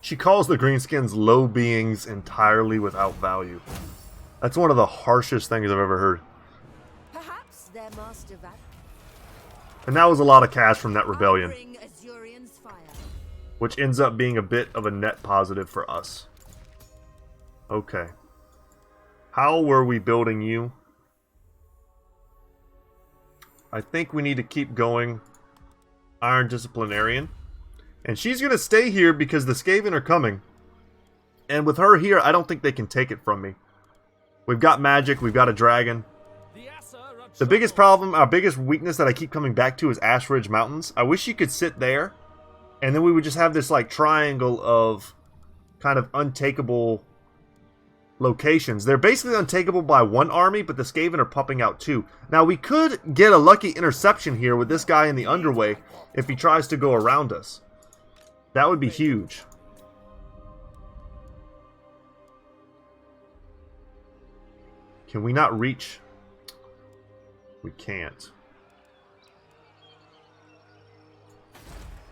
She calls the greenskins low beings entirely without value. That's one of the harshest things I've ever heard. Perhaps their master value. And that was a lot of cash from that rebellion, Bring Azurian's fire. which ends up being a bit of a net positive for us. Okay. How were we building you? I think we need to keep going Iron Disciplinarian. And she's going to stay here because the Skaven are coming. And with her here, I don't think they can take it from me. We've got magic, we've got a dragon. The biggest problem, our biggest weakness that I keep coming back to is Ashridge Mountains. I wish you could sit there, and then we would just have this like triangle of kind of untakeable locations. They're basically untakeable by one army, but the Skaven are popping out too. Now we could get a lucky interception here with this guy in the underway if he tries to go around us. That would be huge. Can we not reach? We can't.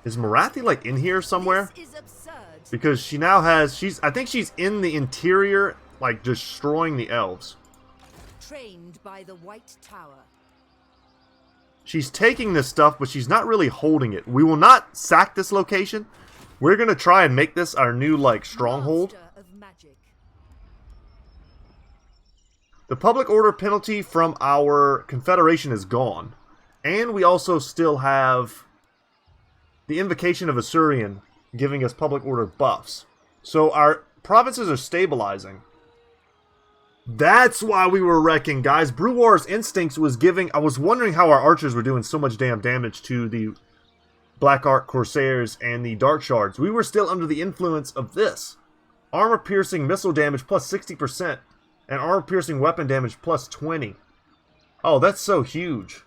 Is Marathi like in here somewhere? This is absurd. Because she now has, I think she's in the interior, like destroying the elves. Trained by the White Tower. She's taking this stuff, but she's not really holding it. We will not sack this location. We're going to try and make this our new, like, stronghold. Master of magic. The public order penalty from our confederation is gone. And we also still have the invocation of Asurian giving us public order buffs. So our provinces are stabilizing. That's why we were wrecking, guys. Brew War's Instincts was giving... I was wondering how our archers were doing so much damn damage to the Black Ark Corsairs and the Dark Shards. We were still under the influence of this. Armor-piercing missile damage plus 60%. And armor-piercing weapon damage plus 20. Oh, that's so huge.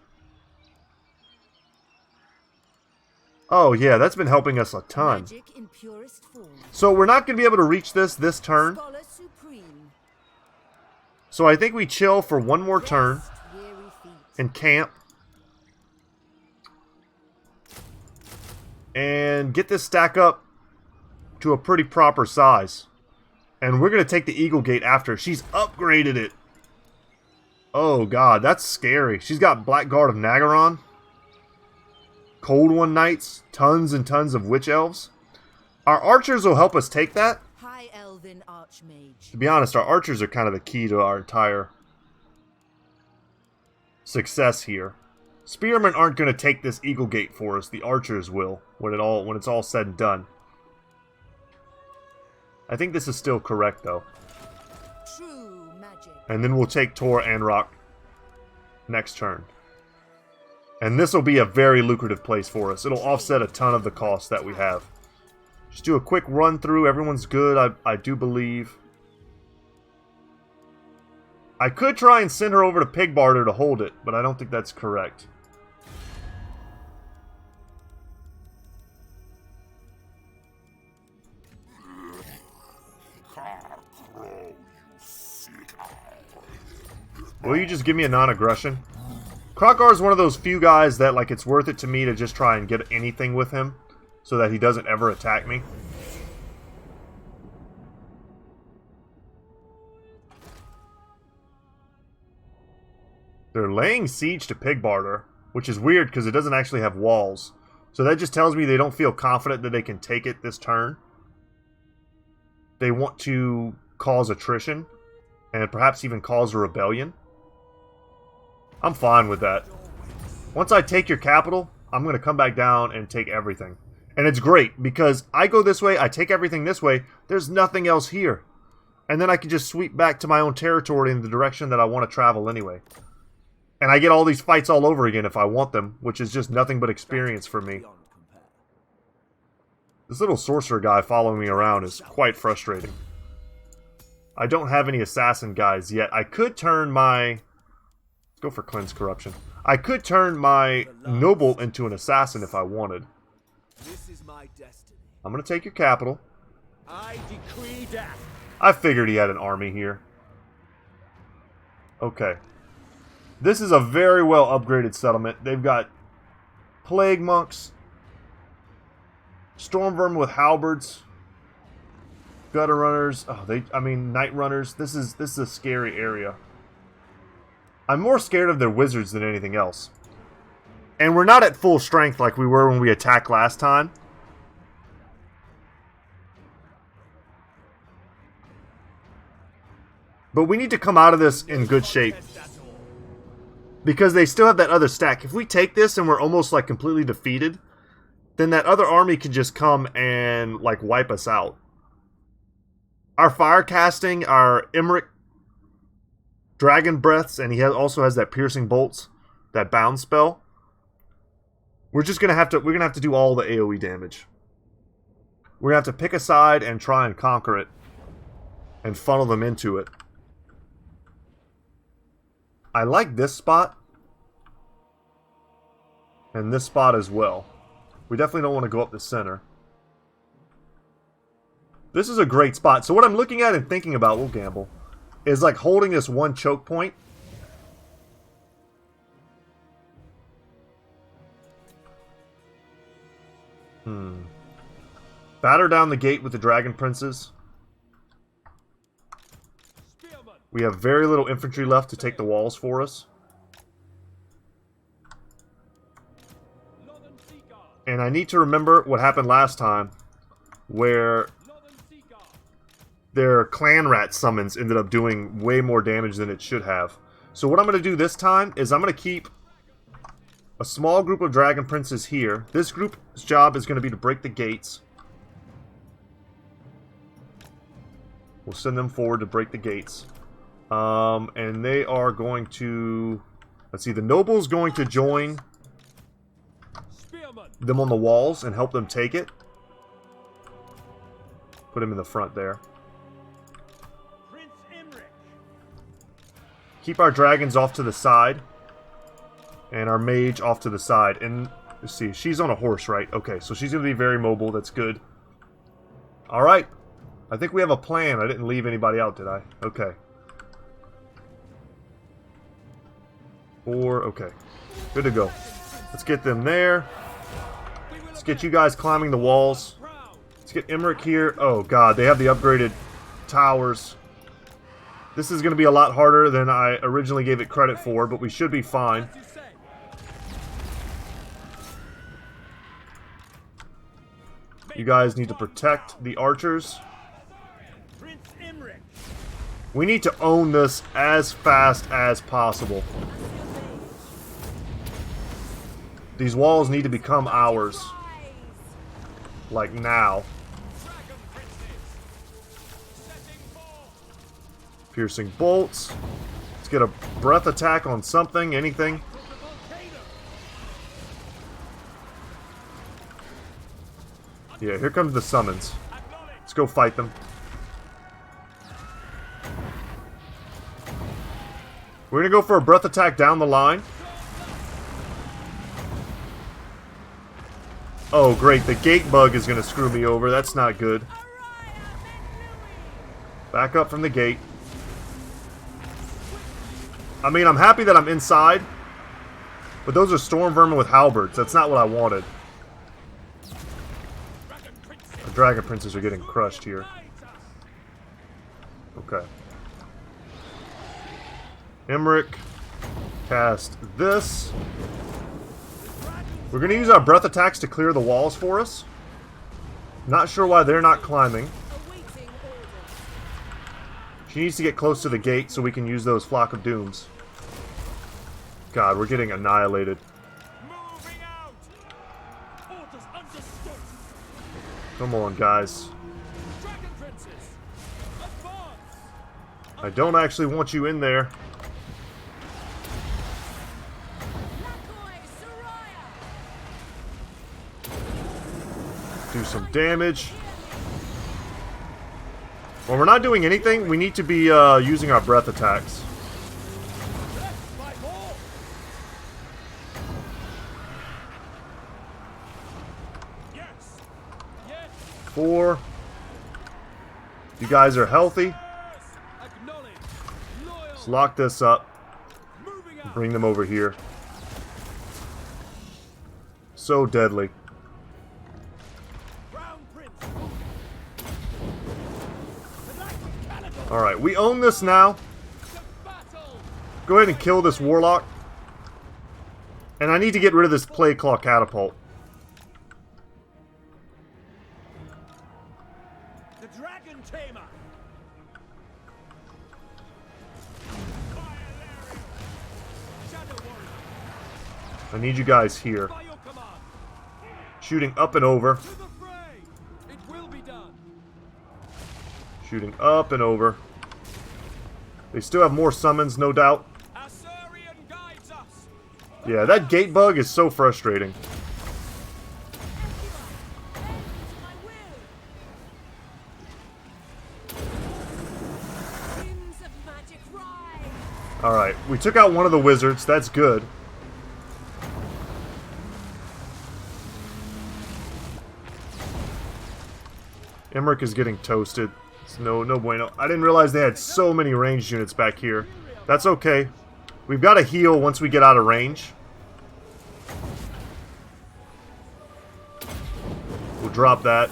Oh, yeah, that's been helping us a ton. Magic in purest form. So we're not going to be able to reach this turn. Scholar supreme. So I think we chill for one more turn Rest, weary feet. and camp. And get this stack up to a pretty proper size. And we're going to take the Eagle Gate after. She's upgraded it. Oh, God. That's scary. She's got Blackguard of Nagaron. Cold One Knights. Tons and tons of Witch Elves. Our archers will help us take that. High Elven Archmage. To be honest, our archers are kind of the key to our entire success here. Spearmen aren't going to take this Eagle Gate for us. The archers will when it's all said and done. I think this is still correct, though. True magic. And then we'll take Tor and Rock next turn. And this will be a very lucrative place for us. It'll offset a ton of the costs that we have. Just do a quick run through. Everyone's good, I do believe. I could try and send her over to Pig Barter to hold it, but I don't think that's correct. Will you just give me a non-aggression? Krokar is one of those few guys that, like, it's worth it to me to just try and get anything with him so that he doesn't ever attack me. They're laying siege to Pig Barter, which is weird because it doesn't actually have walls. So that just tells me they don't feel confident that they can take it this turn. They want to cause attrition and perhaps even cause a rebellion. I'm fine with that. Once I take your capital, I'm going to come back down and take everything. And it's great, because I go this way, I take everything this way, there's nothing else here. And then I can just sweep back to my own territory in the direction that I want to travel anyway. And I get all these fights all over again if I want them, which is just nothing but experience for me. This little sorcerer guy following me around is quite frustrating. I don't have any assassin guys yet. I could turn my... Go for Cleanse Corruption. I could turn my noble into an assassin if I wanted. This is my destiny. I'm going to take your capital. I decree death. I figured he had an army here. Okay. This is a very well upgraded settlement. They've got Plague Monks, Stormvermin with Halberds, Gutter Runners. Night Runners. This is a scary area. I'm more scared of their wizards than anything else. And we're not at full strength like we were when we attacked last time. But we need to come out of this in good shape. Because they still have that other stack. If we take this and we're almost like completely defeated, then that other army could just come and like wipe us out. Our fire casting, our Imrik Dragon Breaths, and he also has that piercing bolts, that bound spell. We're gonna have to do all the AoE damage. We're gonna have to pick a side and try and conquer it and funnel them into it. I like this spot and this spot as well. We definitely don't want to go up the center. This is a great spot. So what I'm looking at and thinking about, we'll gamble, is like holding this one choke point. Batter down the gate with the Dragon Princes. We have very little infantry left to take the walls for us. And I need to remember what happened last time, where their clan rat summons ended up doing way more damage than it should have. So what I'm going to do this time is I'm going to keep a small group of Dragon Princes here. This group's job is going to be to break the gates. We'll send them forward to break the gates. And they are going to... Let's see, the noble's going to join them on the walls and help them take it. Put him in the front there. Prince Imrik. Keep our dragons off to the side. And our mage off to the side. And, let's see, she's on a horse, right? Okay, so she's going to be very mobile. That's good. Alright. I think we have a plan. I didn't leave anybody out, did I? Okay. 4, okay. Good to go. Let's get them there. Let's get you guys climbing the walls. Let's get Imrik here. Oh, God, they have the upgraded towers. This is going to be a lot harder than I originally gave it credit for, but we should be fine. You guys need to protect the archers. We need to own this as fast as possible. These walls need to become ours. Like now. Piercing bolts. Let's get a breath attack on something, anything. Yeah, here comes the summons. Let's go fight them. We're gonna go for a breath attack down the line. Oh, great. The gate bug is gonna screw me over. That's not good. Back up from the gate. I mean, I'm happy that I'm inside. But those are storm vermin with halberds. That's not what I wanted. The dragon princes are getting crushed here. Okay. Imrik, cast this. We're going to use our breath attacks to clear the walls for us. Not sure why they're not climbing. She needs to get close to the gate so we can use those Flock of Dooms. God, we're getting annihilated. Come on, guys. I don't actually want you in there. Do some damage. When we're not doing anything, we need to be using our breath attacks. Four. You guys are healthy. Let's lock this up. Bring them over here. So deadly. Alright, we own this now. Go ahead and kill this warlock. And I need to get rid of this plague claw catapult. The dragon tamer. I need you guys here. Shooting up and over. Shooting up and over. They still have more summons, no doubt. Yeah, that gate bug is so frustrating. Alright, we took out one of the wizards. That's good. Imrik is getting toasted. It's no bueno. I didn't realize they had so many ranged units back here. That's okay. We've got to heal once we get out of range. We'll drop that.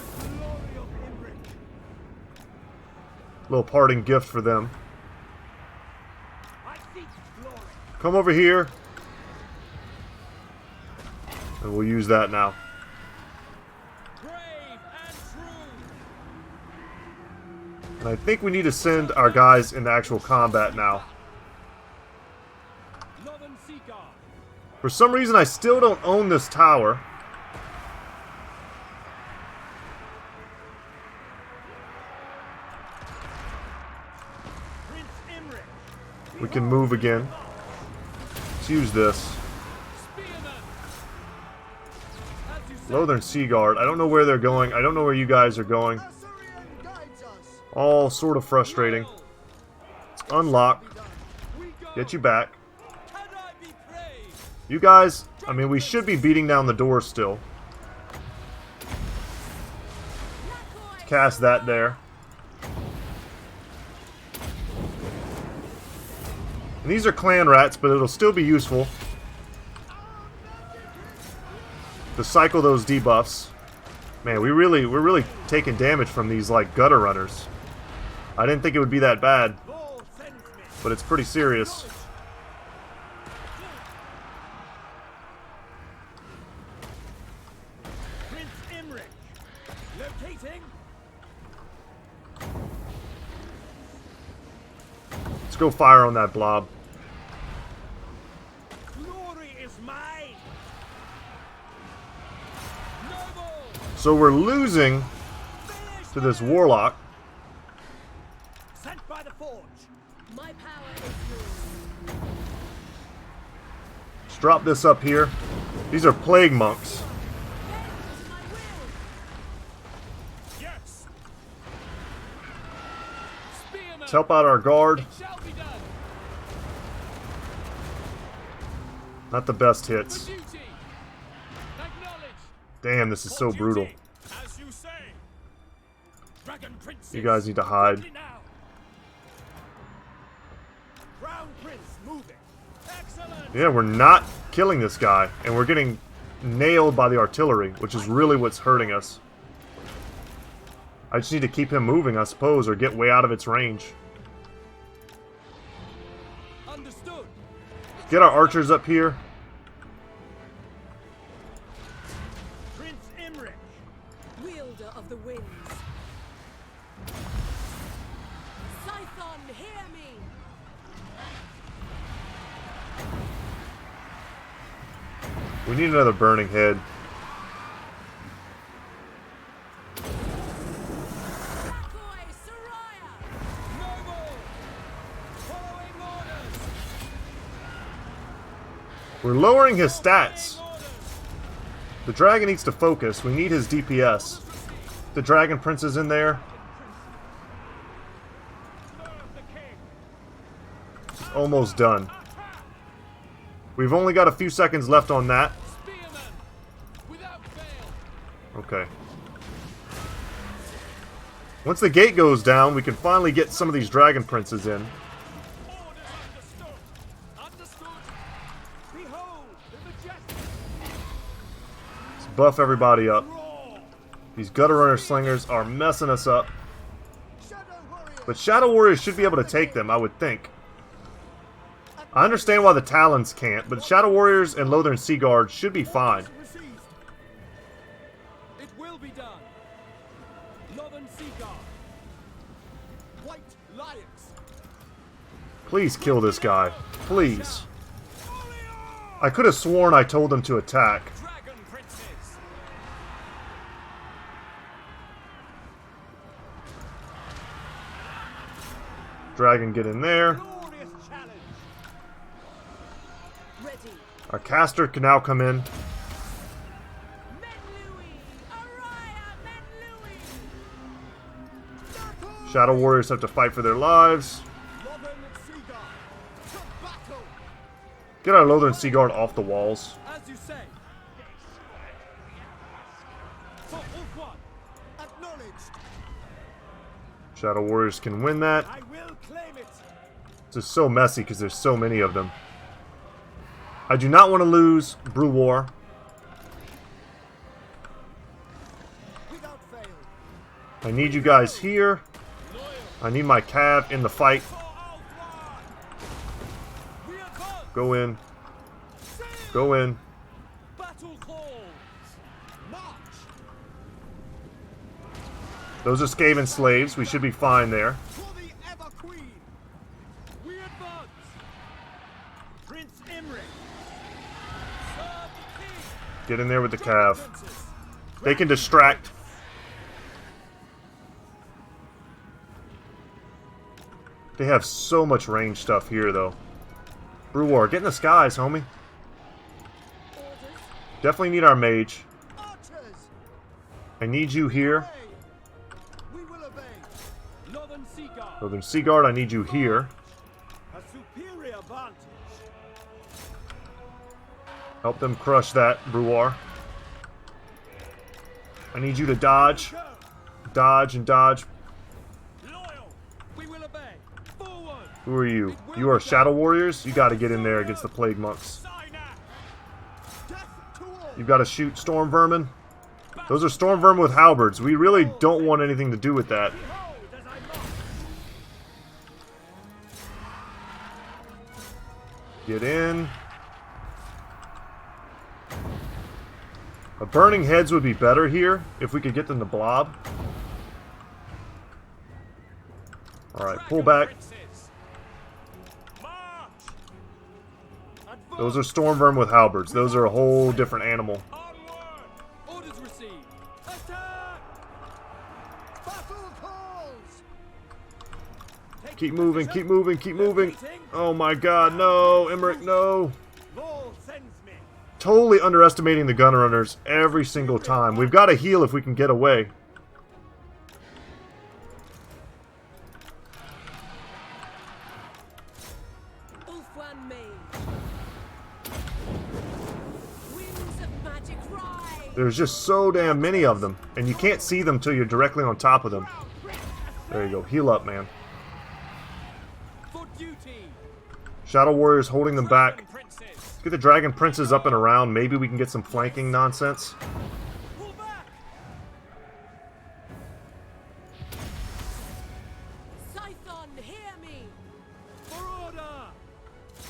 Little parting gift for them. Come over here. And we'll use that now. And I think we need to send our guys into actual combat now. For some reason, I still don't own this tower. We can move again. Let's use this. Lothern Sea Guard. I don't know where they're going. I don't know where you guys are going. All sort of frustrating. Let's unlock. Get you back. Can I be praised? You guys, I mean, we should be beating down the door still. Cast that there. And these are clan rats, but it'll still be useful to cycle those debuffs. Man, we're really taking damage from these like gutter runners. I didn't think it would be that bad, but it's pretty serious. Prince Imrik. Locating. Let's go fire on that blob. Glory is mine. Noble! So we're losing to this warlock. Sent by the forge. My power is yours. Let's drop this up here. These are plague monks. My will. Yes. Spearman! Let's help out our guard. It shall be done! Not the best For hits. duty! Acknowledge! Damn, this is so brutal. As you say. Dragon Prince. You guys need to hide. Now. Crown Prince moving. Excellent. Yeah, we're not killing this guy, and we're getting nailed by the artillery, which is really what's hurting us. I just need to keep him moving, I suppose, or get way out of its range. Understood! Get our archers up here. Prince Imrik. Wielder of the winds. Scython, hear me. We need another burning head. Rakoi, Soraya. Noble! Following orders! We're lowering his stats. Following orders! The dragon needs to focus. We need his DPS. The dragon prince is in there. Serve the king. It's almost done. We've only got a few seconds left on that. Spearman! Without fail! Okay. Once the gate goes down, we can finally get some of these dragon princes in. Orders understood. Understood. Behold the majestic Let's buff everybody up. roar. These gutter runner slingers are messing us up. Shadow warrior. But Shadow Warriors should be able to take them, I would think. I understand why the Talons can't, but Shadow Warriors and Lothern Sea Guard should be fine. Received. It will be done! Northern Seagull! White lions. Please kill this guy. Please. I could have sworn I told them to attack. Dragon Princes! Dragon, get in there. Glorious challenge. Ready. Our caster can now come in. Menlui. Araya, Menlui. Shadow Warriors have to fight for their lives. Northern Seagull. To battle. Get our Lothern Sea Guard off the walls. As you say! For Ulthuan! Acknowledged. Shadow Warriors can win that. I will claim it. It's just so messy because there's so many of them. I do not want to lose Brew War. Without fail. I need you guys here. I need my cav in the fight. For Ulthuan! We advance! Go in. Go in. Battle calls! March. Those are Skaven slaves. We should be fine there. For the Ever Queen. We advance! Prince Imrik. Serve the king! Get in there with the cav. Princes! They can distract. They have so much range stuff here, though. Brew War, get in the skies, homie. Orders. Definitely need our mage. Archers. I need you here. Obey. We will obey. Northern Seagull! Northern Sea Guard, I need you here. A superior advantage. Help them crush that, Bruar. I need you to dodge. Dodge and dodge. Loyal. We will obey. Forward. Who are you? You are Shadow Warriors? You gotta get in there against the Plague Monks. Death to all. You've got to shoot Storm Vermin. Those are Storm Vermin with halberds. We really don't want anything to do with that. Behold as I march. Get in. A burning heads would be better here if we could get them to blob. Alright, pull back. Princes. March. Advance. Those are Storm Vermin with halberds. Those are a whole different animal. Onward. Orders received. Attack. Battle calls. Keep moving, keep moving, keep moving. Oh my god, no. Imrik, no. Law sends me. Totally underestimating the gun runners every single time. We've got to heal if we can get away. Ulthuan mage. Winds of magic rise. There's just so damn many of them. And you can't see them till you're directly on top of them. There you go. Heal up, man. For duty. Shadow Warriors holding them back. Dragon Princes. Get the Dragon Princes up and around. Maybe we can get some flanking nonsense. Pull back. Scython, hear me. For order.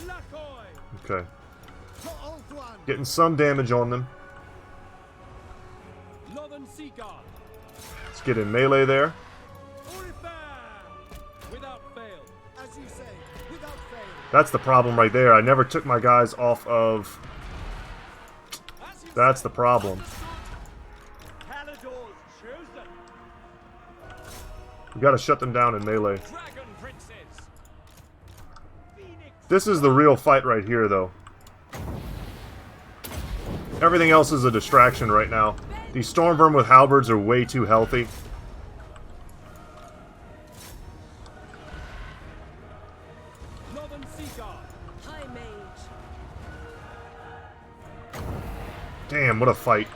Lacoy. Okay. To Ulthuan. Getting some damage on them. Northern Seaguard. Let's get in melee there. Orifan. Without fail. As you say, without fail. That's the problem right there. I never took my guys off of... As you That's say. the problem. Caledor's chosen. We gotta shut them down in melee. Dragon Princes. Phoenix. This is the real fight right here, though. Everything else is a distraction right now. These Storm Vermin with halberds are way too healthy. Northern Seaguard. High mage. Damn, what a fight.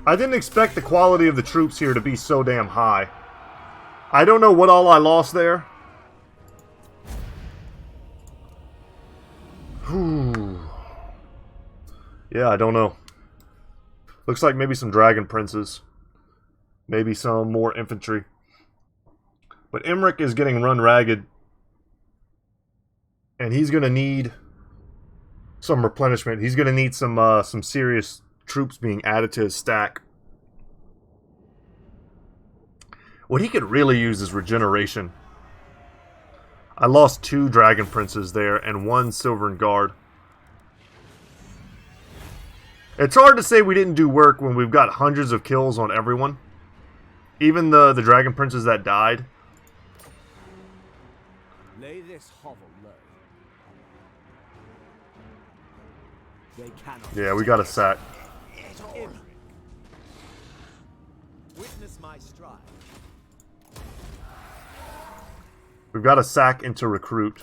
I didn't expect the quality of the troops here to be so damn high. I don't know what all I lost there. Whew. Yeah, I don't know. Looks like maybe some Dragon Princes. Maybe some more infantry. But Imrik is getting run ragged. And he's going to need some replenishment. He's going to need some serious troops being added to his stack. What he could really use is regeneration. I lost 2 Dragon Princes there and 1 Silvern Guard. It's hard to say we didn't do work when we've got hundreds of kills on everyone. Even the Dragon Princes that died. Lay this hovel low. They cannot. Yeah, we got a sack. Imrik. Witness my stride. We've got a sack into recruit.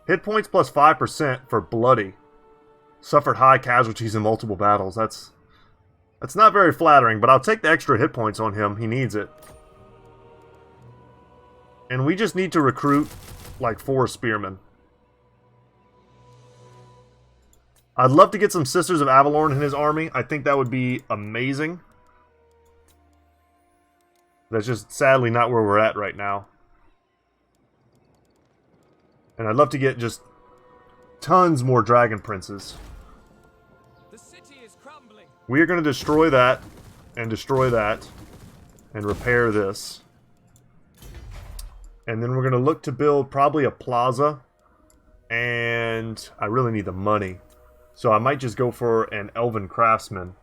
Hit points plus 5% for bloody. Suffered high casualties in multiple battles. That's not very flattering, but I'll take the extra hit points on him. He needs it. And we just need to recruit like 4 spearmen. I'd love to get some Sisters of Avalorn in his army. I think that would be amazing. That's just sadly not where we're at right now. And I'd love to get just tons more Dragon Princes. The city is crumbling. We are going to destroy that, and repair this. And then we're going to look to build probably a plaza. And I really need the money. So I might just go for an Elven Craftsman.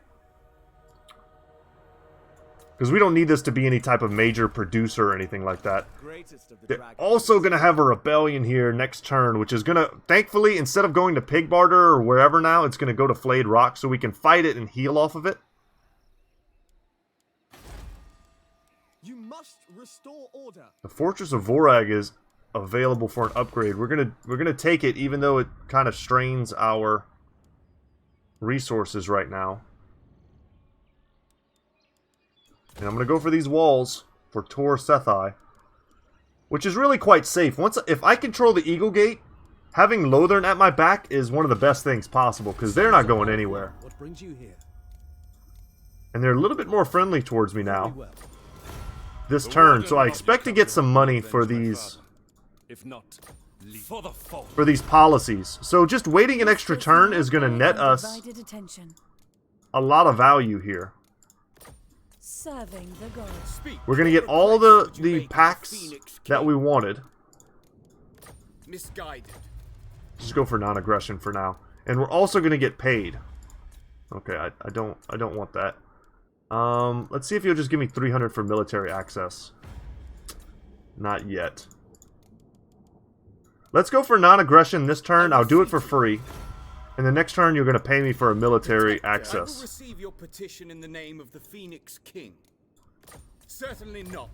Because we don't need this to be any type of major producer or anything like that. Greatest of the They're dragons. also going to have a rebellion here next turn, which is going to, thankfully, instead of going to Pig Barter or wherever now, it's going to go to Flayed Rock so we can fight it and heal off of it. You must restore order. The Fortress of Vorag is available for an upgrade. We're gonna take it, even though it kind of strains our resources right now. And I'm gonna go for these walls for Tor Sethai, which is really quite safe. If I control the Eagle Gate, having Lothern at my back is one of the best things possible, because they're not going anywhere. What brings you here? And they're a little bit more friendly towards me now Well, this turn, so I expect to get some money for these If not, for the foe. policies. So just waiting an extra turn is going to net us Divided attention. a lot of value here. Serving the gods. We're going to get all the packs that we wanted. misguided. Just go for non-aggression for now. And we're also going to get paid. Okay, I don't want that. Let's see if you'll just give me 300 for military access. Not yet. Let's go for non-aggression this turn. I'll do it for free. And the next turn you're going to pay me for a military I will access. receive your petition in the name of the Phoenix King. Certainly not.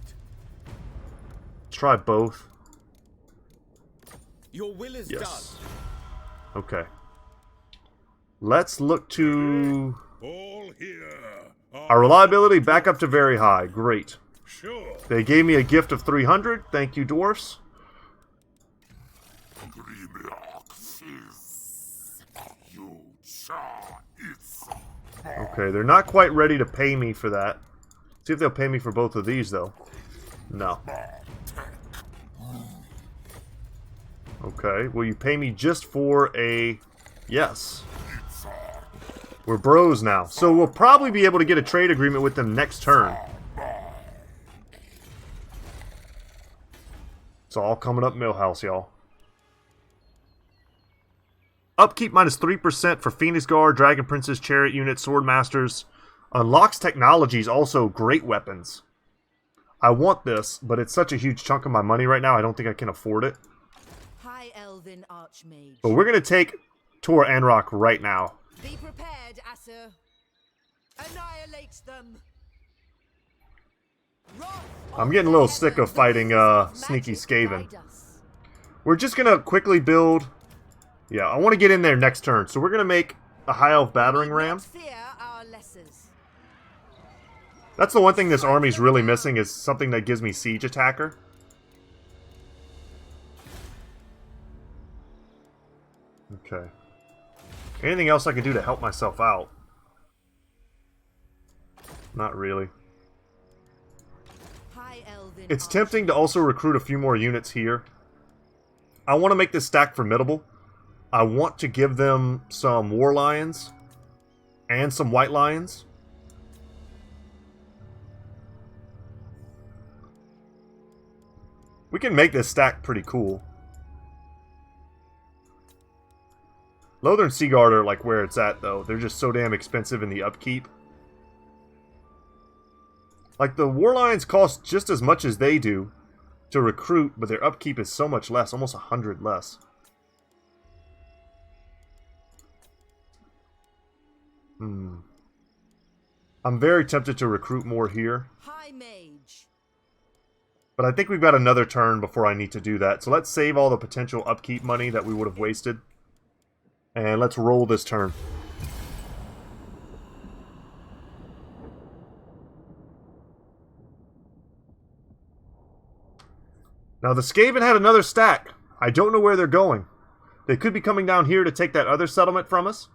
Let's try both. Your will is Yes. done. Okay. Let's look to All here. our reliability back up to very high. Great. Sure. They gave me a gift of 300. Thank you, dwarfs. Okay, they're not quite ready to pay me for that. See if they'll pay me for both of these, though. No. Okay, will you pay me just for a... Yes. We're bros now. So we'll probably be able to get a trade agreement with them next turn. It's all coming up Millhouse, y'all. Upkeep minus 3% for Phoenix Guard, Dragon Princes, Chariot Units, Sword Masters. Unlocks technologies, also great weapons. I want this, but it's such a huge chunk of my money right now, I don't think I can afford it. High Elven Archmage. But we're going to take Tor Anrock right now. Be prepared, Asur. Annihilate them. I'm getting a little sick of fighting Sneaky Skaven. We're just going to quickly build... Yeah, I want to get in there next turn. So we're going to make a High Elf Battering Ram. Fear our lessers. That's the one thing this army's really missing, is something that gives me Siege Attacker. Okay. Anything else I can do to help myself out? Not really. It's tempting to also recruit a few more units here. I want to make this stack formidable. I want to give them some War Lions and some White Lions. We can make this stack pretty cool. Lothern and Seaguard are like where it's at, though. They're just so damn expensive in the upkeep. Like, the War Lions cost just as much as they do to recruit, but their upkeep is so much less, almost 100 less. I'm very tempted to recruit more here. High Mage. But I think we've got another turn before I need to do that. So let's save all the potential upkeep money that we would have wasted. And let's roll this turn. Now the Skaven had another stack. I don't know where they're going. They could be coming down here to take that other settlement from us.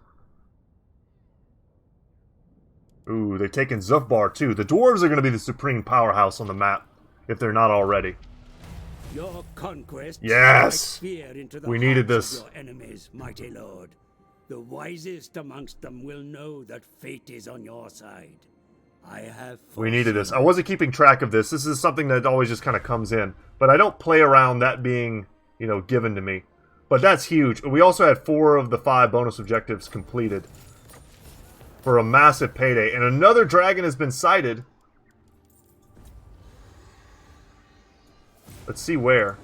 Ooh, they've taken Zufbar too. The dwarves are going to be the supreme powerhouse on the map, if they're not already. Your conquest Yes! fear into the We needed hearts this. of your enemies, mighty lord. The wisest amongst them will know that fate is on your side. I have We needed this. I foreseen- wasn't keeping track of this. This is something that always just kind of comes in. But I don't play around that being, you know, given to me. But that's huge. We also had 4 of the 5 bonus objectives completed. For a massive payday. And another dragon has been sighted. Let's see where.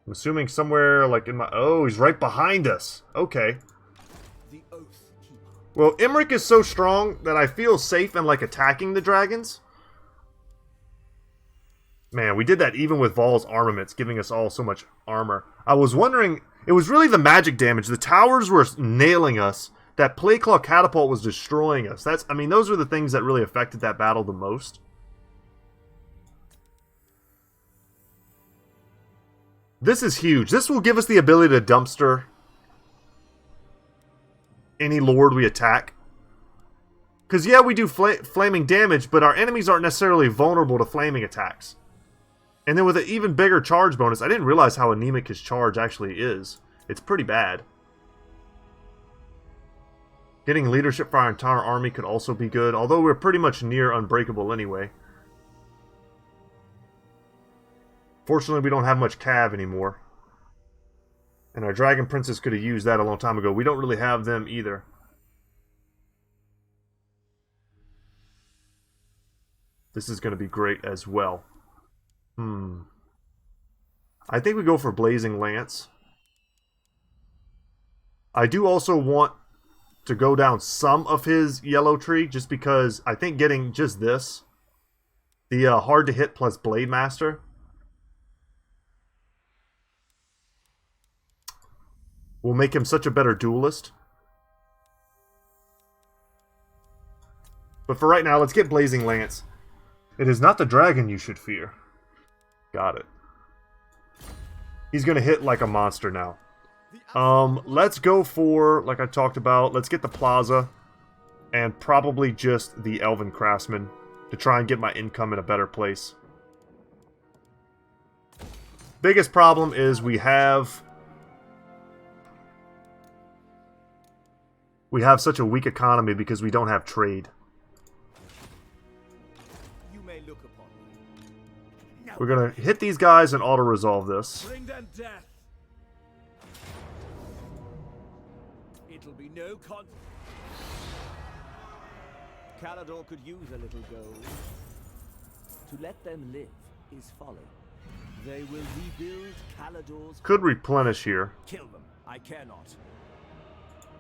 I'm assuming somewhere like in my... Oh, he's right behind us. Okay. The Oath Keeper. Well, Imrik is so strong that I feel safe in, like, attacking the dragons. Man, we did that even with Vol's armaments, giving us all so much armor. I was wondering, it was really the magic damage. The towers were nailing us. That Plagueclaw catapult was destroying us. I mean, those were the things that really affected that battle the most. This is huge. This will give us the ability to dumpster any lord we attack. Because, yeah, we do flaming damage, but our enemies aren't necessarily vulnerable to flaming attacks. And then with an even bigger charge bonus, I didn't realize how anemic his charge actually is. It's pretty bad. Getting leadership for our entire army could also be good, although we're pretty much near unbreakable anyway. Fortunately, we don't have much cav anymore. And our Dragon Princes could have used that a long time ago. We don't really have them either. This is going to be great as well. I think we go for Blazing Lance. I do also want to go down some of his yellow tree, just because I think getting just this, the hard to hit plus Blade Master, will make him such a better duelist. But for right now, let's get Blazing Lance. It is not the dragon you should fear. Got it. He's gonna hit like a monster now. Let's go for, like I talked about, let's get the Plaza and probably just the Elven Craftsman to try and get my income in a better place. Biggest problem is we have such a weak economy because we don't have trade. We're gonna hit these guys and auto-resolve this. Bring them death. It'll be no con. Caledor could use a little gold. To let them live is folly. They will rebuild Caledor's... Could replenish here. Kill them. I cannot.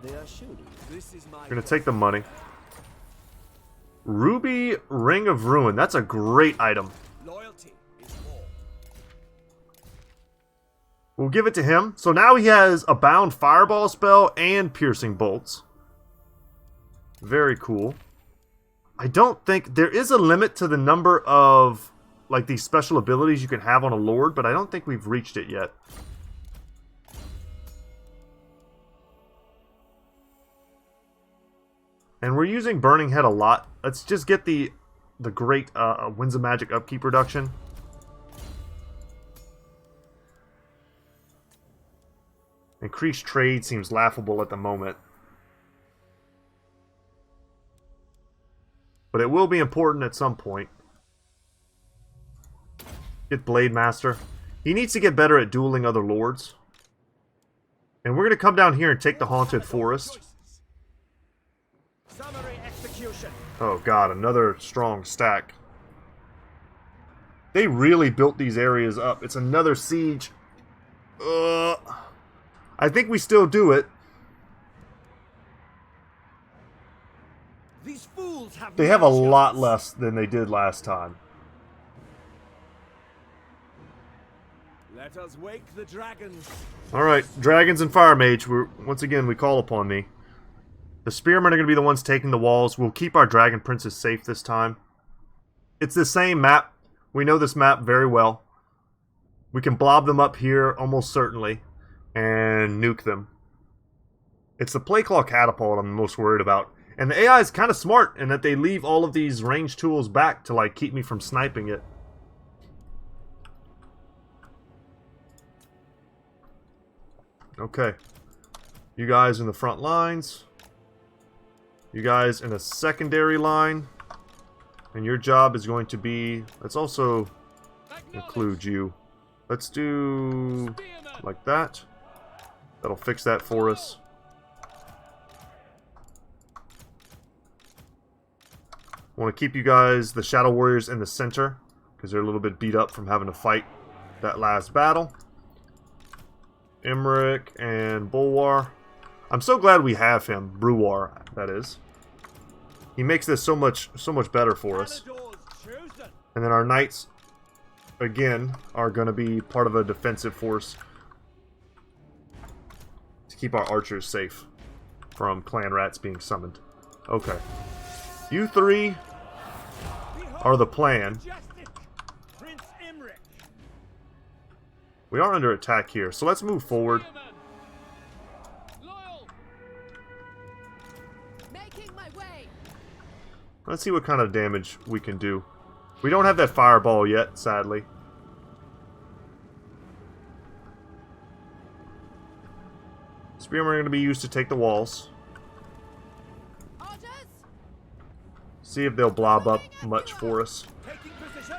They are shooting. This is my... Gonna take the money. Ruby Ring of Ruin. That's a great item. Loyalty is war. We'll give it to him. So now he has a bound fireball spell and piercing bolts. Very cool. I don't think... There is a limit to the number of, like, these special abilities you can have on a lord, but I don't think we've reached it yet. And we're using Burning Head a lot. Let's just get the great Winds of Magic upkeep reduction. Increased trade seems laughable at the moment. But it will be important at some point. Get Blade Master. He needs to get better at dueling other lords. And we're going to come down here and take the Haunted Forest. Summary execution. Oh god, another strong stack. They really built these areas up. It's another siege. I think we still do it. These fools have They have a lot less than they did last time. Let us wake the dragons. Alright, Dragons and Fire Mage, once again we call upon thee. The Spearmen are going to be the ones taking the walls. We'll keep our Dragon Princes safe this time. It's the same map. We know this map very well. We can blob them up here almost certainly and nuke them. It's the Plagueclaw Catapult I'm most worried about. And the AI is kind of smart in that they leave all of these ranged tools back to, like, keep me from sniping it. Okay. You guys in the front lines. You guys in a secondary line. And your job is going to be... Let's also include you. Let's do like that. That'll fix that for us. Want to keep you guys, the Shadow Warriors, in the center, because they're a little bit beat up from having to fight that last battle. Imrik and Bulwar. I'm so glad we have him, Bruwar, that is. He makes this so much better for us. And then our knights, again, are going to be part of a defensive force to keep our archers safe from clan rats being summoned. Okay. You three are the plan. Prince Imrik. We are under attack here, so let's move forward. Making my way. Let's see what kind of damage we can do. We don't have that fireball yet, sadly. Spearmen are going to be used to take the walls. Orders. See if they'll blob up much for us. Taking position.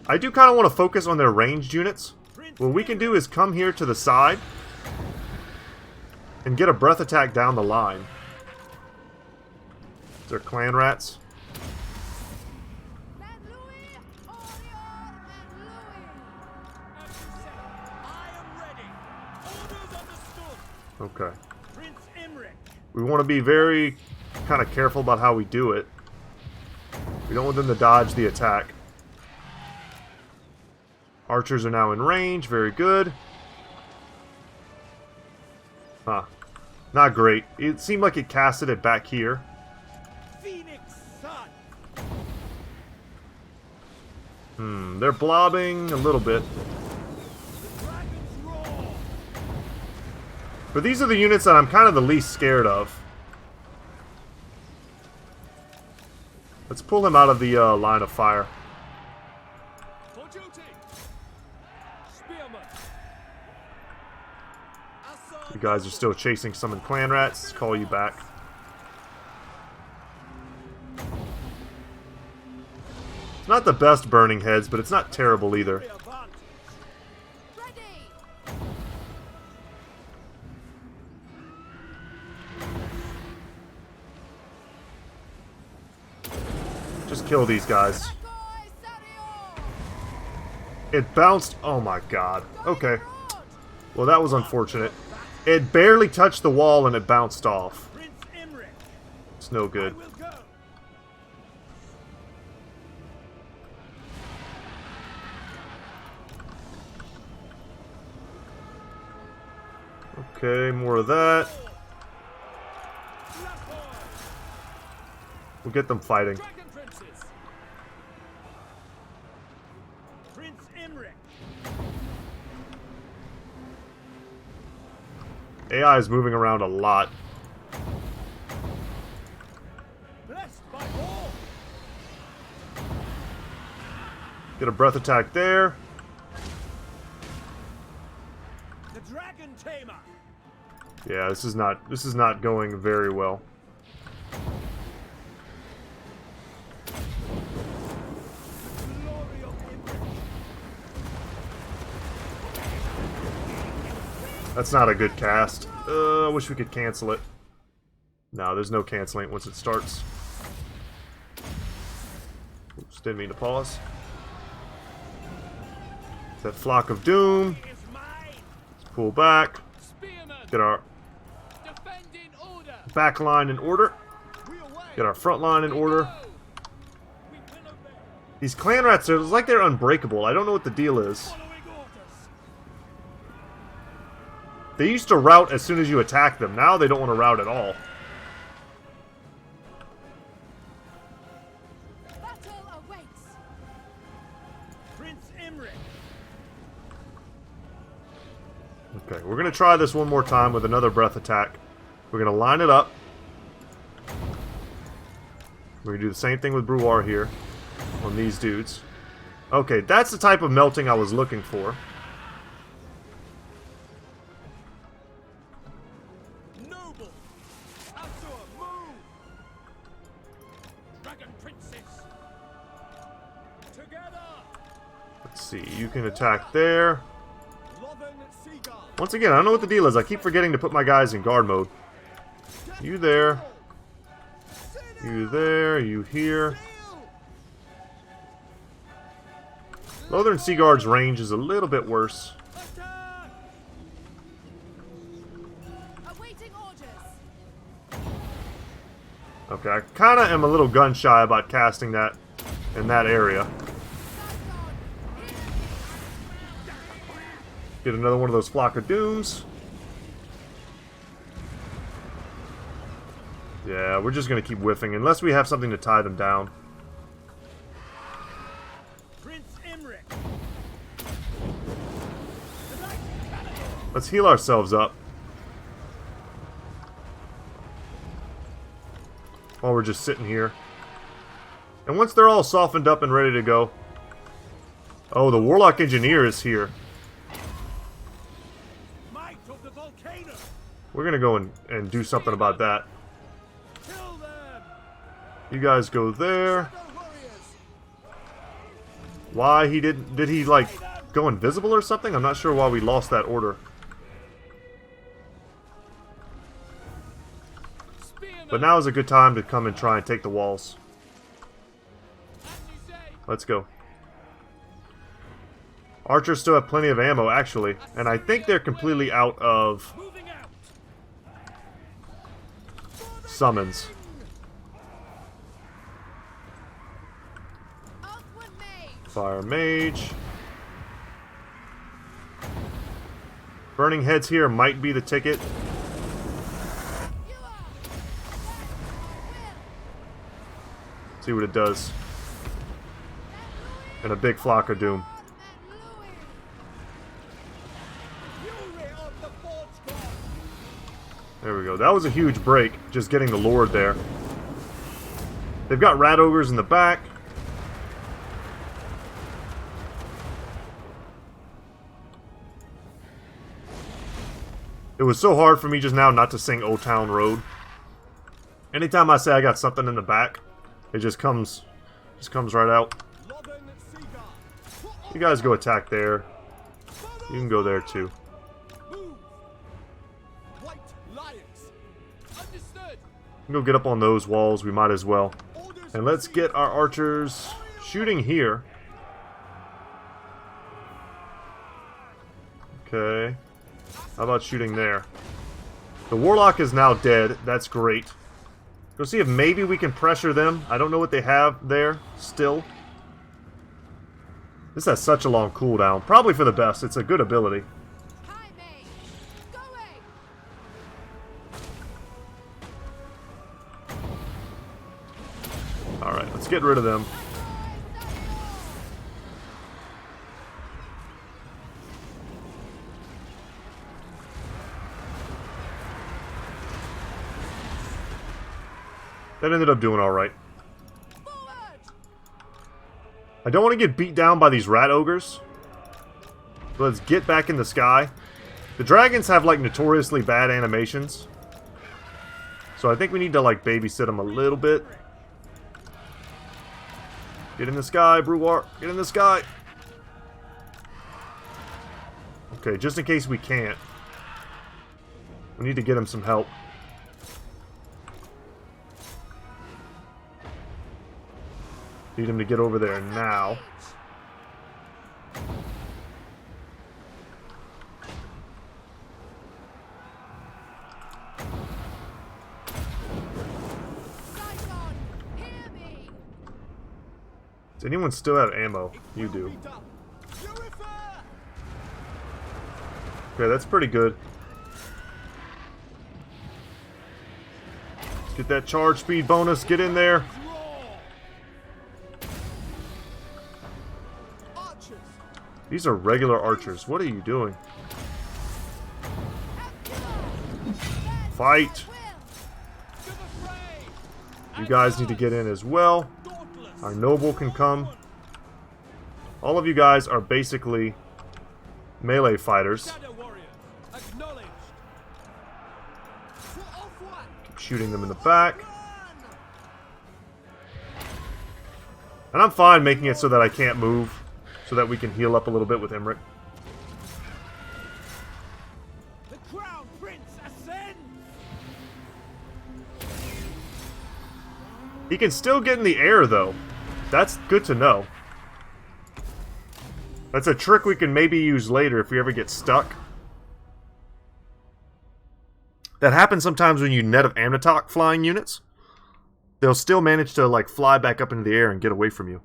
I do kind of want to focus on their ranged units. What we can do is come here to the side and get a breath attack down the line. They're clan rats. Man Louis, Orior, Man Louis. I am ready. Orders understood. Okay. Prince Imrik. We want to be very kind of careful about how we do it. We don't want them to dodge the attack. Archers are now in range. Very good. Huh. Not great. It seemed like it casted it back here. Phoenix son. They're blobbing a little bit. The dragon's roar. But these are the units that I'm kind of the least scared of. Let's pull him out of the line of fire. For duty. Spearman. You guys are still chasing some clan rats. Let's call you back. It's not the best burning heads, but it's not terrible either. Ready. Just kill these guys. It bounced. Oh my god. Okay. Well, that was unfortunate. It barely touched the wall and it bounced off. Prince Imrik. It's no good. Will go. Okay, more of that. We'll get them fighting. Dragon princes. Prince Imrik. AI is moving around a lot. Blessed by all. Get a breath attack there. The dragon tamer. Yeah, this is not going very well. Glory of Imrik. That's not a good cast. I wish we could cancel it. No, there's no canceling it once it starts. Oops, didn't mean to pause. That flock of doom. Is mine. Let's pull back. Spearman. Get our Defend in order. back line in order. We away. Get our front line in order. We will obey. These clan rats are like they're unbreakable. I don't know what the deal is. Following orders. They used to rout as soon as you attack them. Now they don't want to rout at all. Battle awaits. Prince Imrik. Okay, we're going to try this one more time with another breath attack. We're going to line it up. We're going to do the same thing with Bruwar here on these dudes. Okay, that's the type of melting I was looking for. Noble. Asur, move. Dragon princes. Together. Let's see, you can attack there. Lothern Seagull. Once again, I don't know what the deal is. I keep forgetting to put my guys in guard mode. You there. You there. You here. Lothern Seaguard's range is a little bit worse. Attack. Okay, I kind of am a little gun shy about casting that in that area. Get another one of those Flock of Dooms. Yeah, we're just going to keep whiffing unless we have something to tie them down. Prince Imrik. Let's heal ourselves up. While we're just sitting here. And once they're all softened up and ready to go... Oh, the Warlock Engineer is here. Might of the volcano. We're going to go and do something about that. Kill them. You guys go there. Shadow warriors. Why he did he like go invisible or something? I'm not sure why we lost that order. But now is a good time to come and try and take the walls. Let's go. Archers still have plenty of ammo, actually. And I think they're completely out of summons. Fire Mage. Burning Heads here might be the ticket. See what it does. And a big Flock of Doom. There we go. That was a huge break, just getting the Lord there. They've got Rat Ogres in the back. It was so hard for me just now not to sing Old Town Road. Anytime I say I got something in the back, it just comes right out. You guys go attack there. You can go there too. You can go get up on those walls, we might as well. And let's get our archers shooting here. Okay. How about shooting there? The Warlock is now dead. That's great. Go see if maybe we can pressure them. I don't know what they have there still. This has such a long cooldown. Probably for the best. It's a good ability. Alright, let's get rid of them. That ended up doing alright. I don't want to get beat down by these Rat Ogres. So let's get back in the sky. The dragons have like notoriously bad animations. So I think we need to like babysit them a little bit. Get in the sky, Bruwar. Get in the sky. Okay, just in case we can't. We need to get him some help. Need him to get over there now. Does anyone still have ammo? You do. Okay, that's pretty good. Let's get that charge speed bonus. Get in there. These are regular archers. What are you doing? Fight! You guys need to get in as well. Our noble can come. All of you guys are basically melee fighters. Keep shooting them in the back. And I'm fine making it so that I can't move, so that we can heal up a little bit with Imrik. The Crown Prince ascends. He can still get in the air, though. That's good to know. That's a trick we can maybe use later if we ever get stuck. That happens sometimes when you net of Amnatok flying units. they'll still manage to like fly back up into the air and get away from you.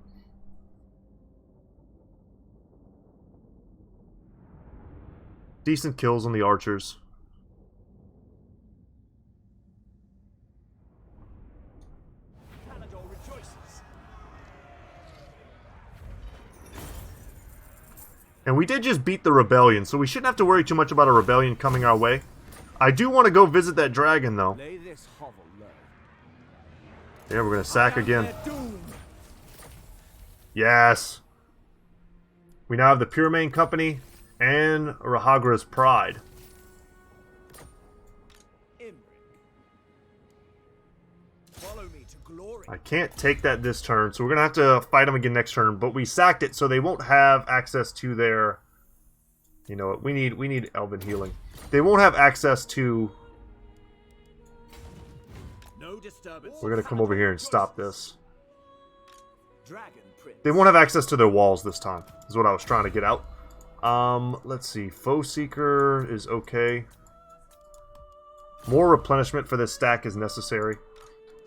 Decent kills on the archers. Caledor rejoices. And we did just beat the rebellion, so we shouldn't have to worry too much about a rebellion coming our way. I do want to go visit that dragon, though. Lay this hovel low. Yeah, we're going to sack again. Their doom. Yes. We now have the Puremain Company and Rahagra's Pride. Imrik. Follow me to glory. I can't take that this turn, so we're going to have to fight them again next turn. But we sacked it, so they won't have access to their... You know what? We need Elven Healing. They won't have access to... No disturbance. We're going to come over here and stop this. Dragon Prince. They won't have access to their walls this time, is what I was trying to get out. Let's see. Foe Seeker is okay. More replenishment for this stack is necessary.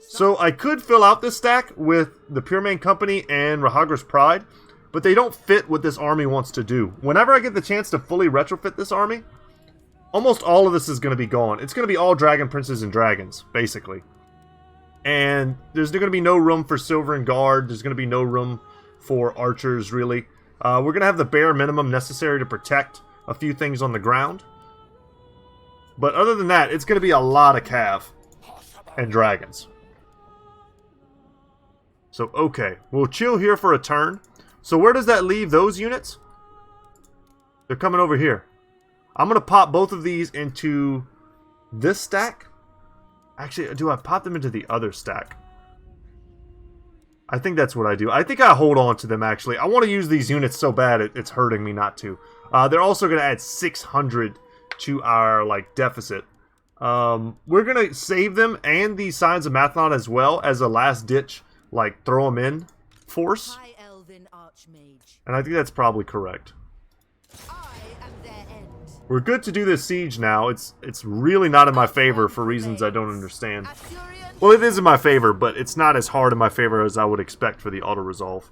So I could fill out this stack with the Puremain Company and Rahagra's Pride, but they don't fit what this army wants to do. Whenever I get the chance to fully retrofit this army, almost all of this is going to be gone. It's going to be all Dragon Princes and Dragons, basically. And there's going to be no room for Silver and Guard. There's going to be no room for Archers, really. We're going to have the bare minimum necessary to protect a few things on the ground. But other than that, it's going to be a lot of Cav and Dragons. So, okay. We'll chill here for a turn. So where does that leave those units? They're coming over here. I'm going to pop both of these into this stack. Actually, do I pop them into the other stack? I think that's what I do. I think I hold on to them, actually. I want to use these units so bad it's hurting me not to. They're also going to add 600 to our deficit. We're going to save them and the Signs of Mathlon as well as a last-ditch, throw them in force. High Elven Archmage. And I think that's probably correct. I am their end. We're good to do this siege now. It's really not in my favor for reasons I don't understand. Well, it is in my favor, but it's not as hard in my favor as I would expect for the auto-resolve.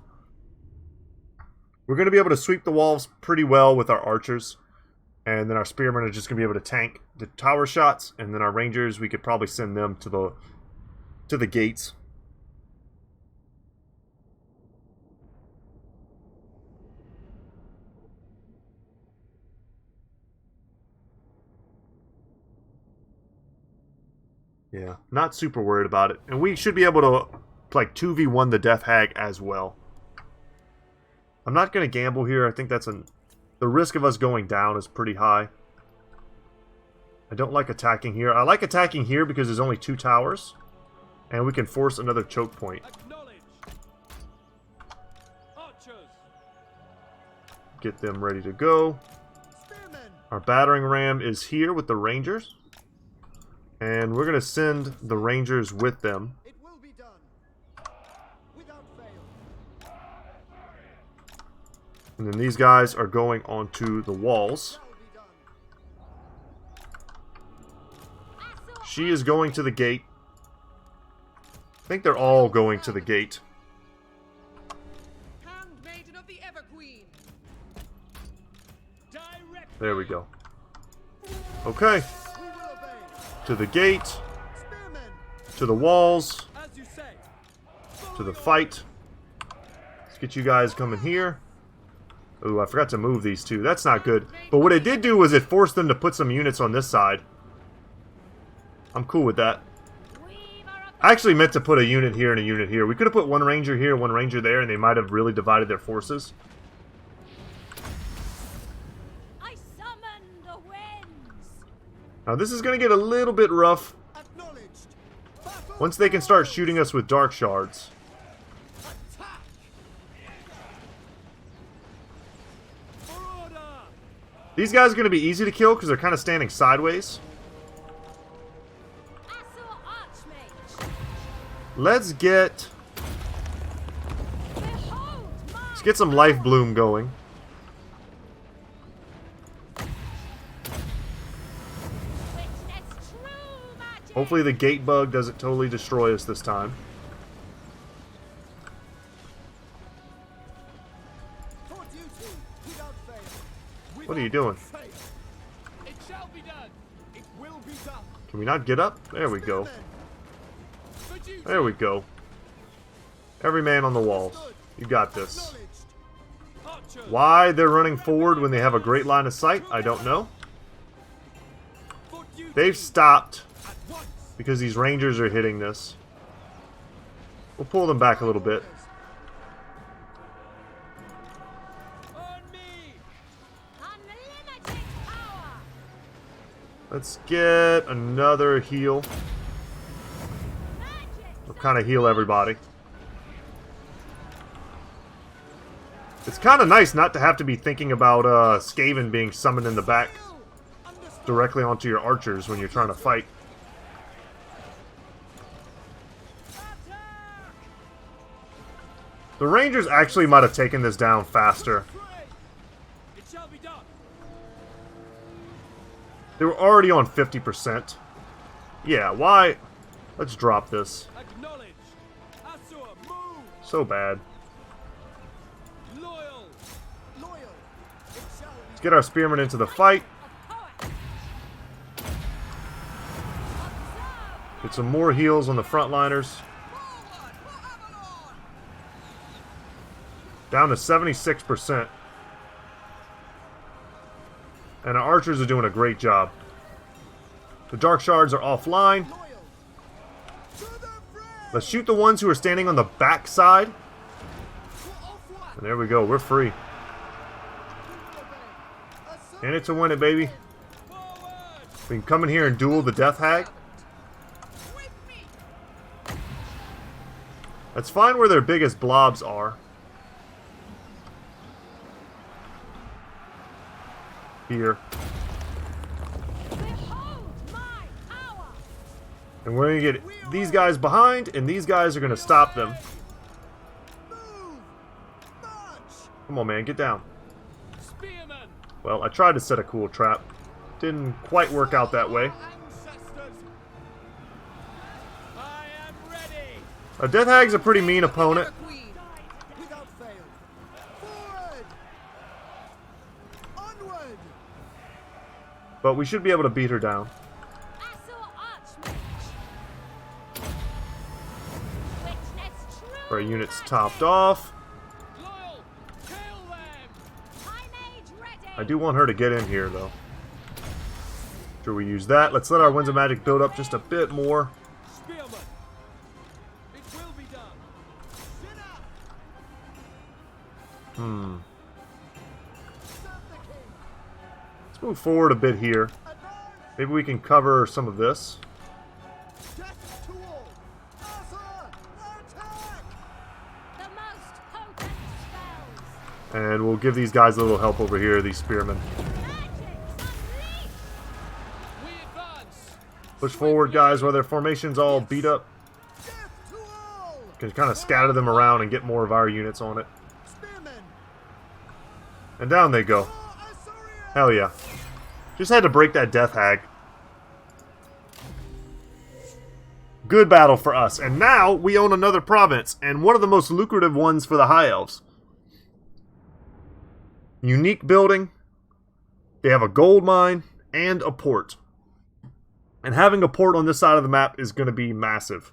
We're going to be able to sweep the walls pretty well with our archers. And then our spearmen are just going to be able to tank the tower shots. And then our rangers, we could probably send them to the gates. Yeah, not super worried about it. And we should be able to, 2v1 the Death Hag as well. I'm not going to gamble here. I think that's the risk of us going down is pretty high. I don't like attacking here. I like attacking here because there's only 2 towers. And we can force another choke point. Get them ready to go. Our battering ram is here with the rangers. And we're going to send the rangers with them. It will be done. Without fail. And then these guys are going onto the walls. She is going to the gate. I think they're all going to the gate. Handmaiden of the Everqueen. There we go. Okay. To the gate. To the walls. To the fight. Let's get you guys coming here. Ooh, I forgot to move these two. That's not good. But what it did do was it forced them to put some units on this side. I'm cool with that. I actually meant to put a unit here and a unit here. We could have put one ranger here, one ranger there, and they might have really divided their forces. I summon the winds. Now this is going to get a little bit rough once they can start shooting us with dark shards. These guys are going to be easy to kill because they're kind of standing sideways. Let's get some life bloom going. Hopefully the gate bug doesn't totally destroy us this time. without fail. What are you doing? It shall be done. It will be done. Can we not get up? There we go. For duty. There we go. Every man on the walls. You got this. Acknowledged. Why they're running forward when they have a great line of sight, I don't know. For duty. They've stopped At once. because these rangers are hitting this. We'll pull them back a little bit. On me. Unlimited power! Let's get another heal. We'll kind of heal everybody. It's kind of nice not to have to be thinking about Skaven being summoned in the back directly onto your archers when you're trying to fight. The Rangers actually might have taken this down faster. It shall be done. They were already on 50%. Yeah, why? Let's drop this. Acknowledge. Asur, move. So bad. Loyal. Loyal. It shall be Let's get our spearmen into the fight. Get some more heals on the frontliners. Down to 76%. And our archers are doing a great job. The Dark Shards are offline. Let's shoot the ones who are standing on the back side. And there we go, we're free. In it to win it, baby. We can come in here and duel the Death Hag. Let's find where their biggest blobs are. Here. And we're going to get these guys behind, and these guys are going to stop them. Come on, man, get down. spearmen. Well, I tried to set a cool trap. Didn't quite work out that way. Ancestors. I am ready. A Death Hag's a pretty mean opponent. Without fail. Forward. Onward. But we should be able to beat her down. Our units topped off. Loyal. Kill them. I do want her to get in here, though. Sure, we use that. Let's let our Winds of Magic build up just a bit more. Spearmen. It will be done. Sit up. Serve the king. Let's move forward a bit here. Maybe we can cover some of this. Death to all. Asur, attack. The most potent spells! And we'll give these guys a little help over here, these spearmen. We advance. Push forward, guys, while their formation's all beat up. Death to all. Can kind of scatter them around and get more of our units on it. Spearmen. And down they go. Asuria. Hell yeah. Just had to break that Death Hag. Good battle for us. And now we own another province, and one of the most lucrative ones for the High Elves. Unique building. They have a gold mine and a port. And having a port on this side of the map is going to be massive.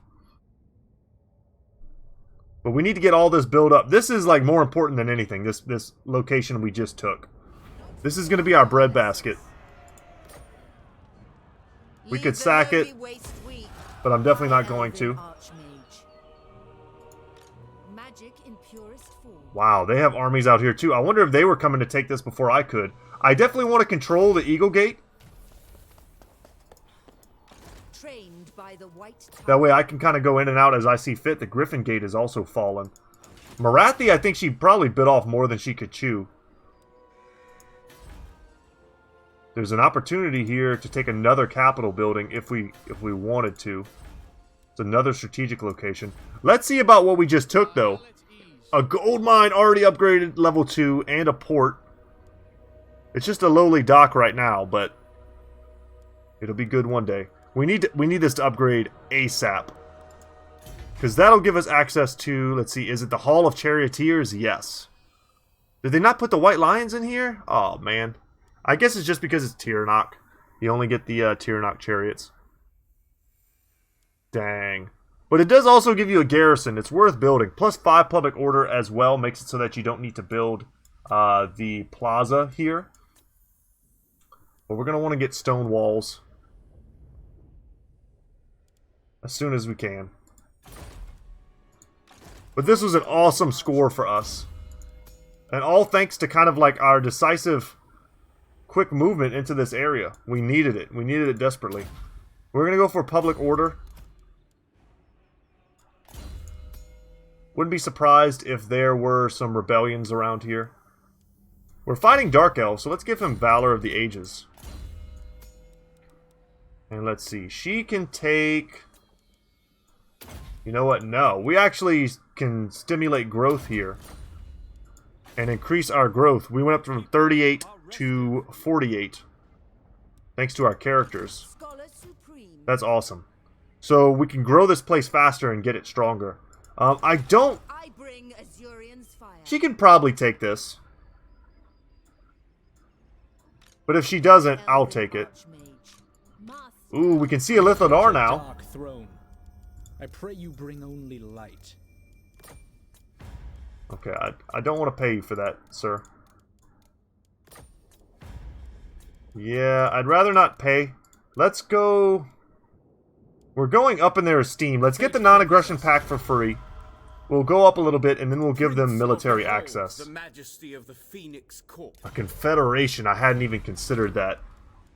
But we need to get all this built up. This is like more important than anything, this location we just took. This is going to be our breadbasket. We could sack it, but I'm definitely not going to. Magic in purest form. Wow, they have armies out here too. I wonder if they were coming to take this before I could. I definitely want to control the Eagle Gate. Trained by the white That way I can kind of go in and out as I see fit. The Griffin Gate is also fallen. Marathi, I think she probably bit off more than she could chew. There's an opportunity here to take another capital building if we wanted to. It's another strategic location. Let's see about what we just took, though. A gold mine already upgraded level 2 and a port. It's just a lowly dock right now, but it'll be good one day. We need this to upgrade ASAP. Because that'll give us access to, let's see, is it the Hall of Charioteers? Yes. Did they not put the white lions in here? Oh, man. I guess it's just because it's Tirnock. You only get the Tirnock chariots. Dang. But it does also give you a garrison. It's worth building. Plus 5 public order as well. Makes it so that you don't need to build the plaza here. But we're going to want to get stone walls as soon as we can. But this was an awesome score for us. And all thanks to kind of like our decisive quick movement into this area. We needed it. We needed it desperately. We're going to go for public order. Wouldn't be surprised if there were some rebellions around here. We're fighting Dark Elves, so let's give him Valor of the Ages. And let's see. She can take... You know what? No. We actually can stimulate growth here. And increase our growth. We went up from 38 to 48. Thanks to our characters. That's awesome. So we can grow this place faster and get it stronger. I don't... She can probably take this. But if she doesn't, I'll take it. Ooh, we can see a Lithadar now. I pray you bring only light. Okay, I don't want to pay you for that, sir. Yeah, I'd rather not pay. Let's go... We're going up in their esteem. Let's get the non-aggression pack for free. We'll go up a little bit, and then we'll give them military access. The majesty of the Phoenix Court. A confederation. I hadn't even considered that.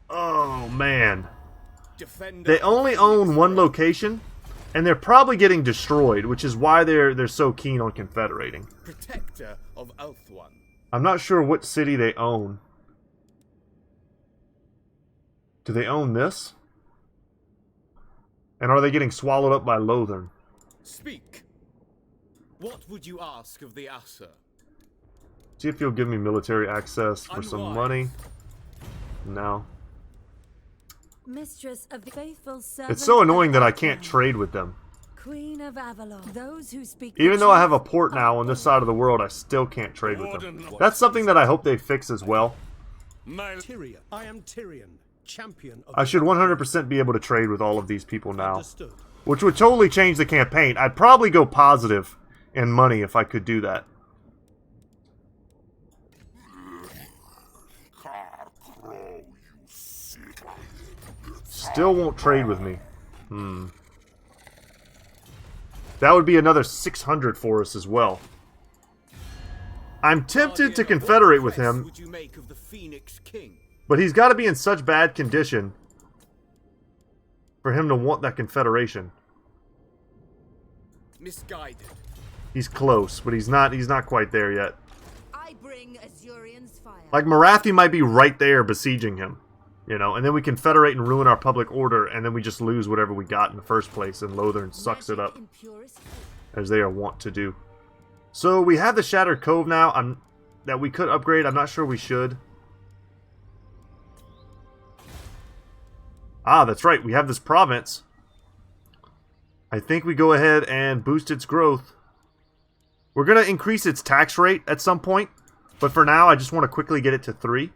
Oh, man. They only own one location, and they're probably getting destroyed, which is why they're so keen on confederating. Protector of Ulthuan. I'm not sure what city they own. Do they own this? And are they getting swallowed up by Lothern? Speak. What would you ask of the Asa? See if you'll give me military access for some money. No. Mistress of the faithful servant. It's so annoying that I can't trade with them. Queen of Avalon. Those who speak Even though I have a port now on this side of the world, I still can't trade with them. That's something that I hope they fix as well. Tyrion. I am Tyrion, champion of... I should 100% be able to trade with all of these people now. Which would totally change the campaign. I'd probably go positive in money if I could do that. Still won't trade with me. That would be another 600 for us as well. I'm tempted to confederate with him, but he's got to be in such bad condition for him to want that confederation. Misguided. He's close, but he's not quite there yet. I bring Azurian's fire. Like Marathi might be right there besieging him, you know, and then we confederate and ruin our public order, and then we just lose whatever we got in the first place, and Lothern sucks it up, as they are wont to do. So we have the Shattered Cove now. That we could upgrade. I'm not sure we should. Ah, that's right. We have this province. I think we go ahead and boost its growth. We're going to increase its tax rate at some point. But for now, I just want to quickly get it to 3.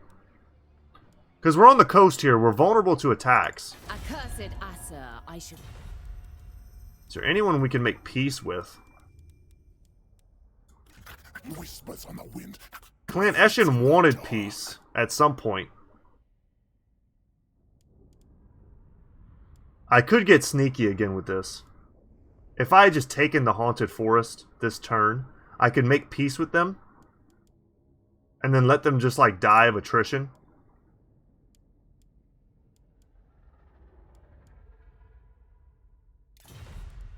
Because we're on the coast here. We're vulnerable to attacks. Accursed Asa, I should... Is there anyone we can make peace with? Whispers on the wind. Clan Eshin wanted peace at some point. I could get sneaky again with this. If I had just taken the Haunted Forest this turn, I could make peace with them. And then let them just like die of attrition.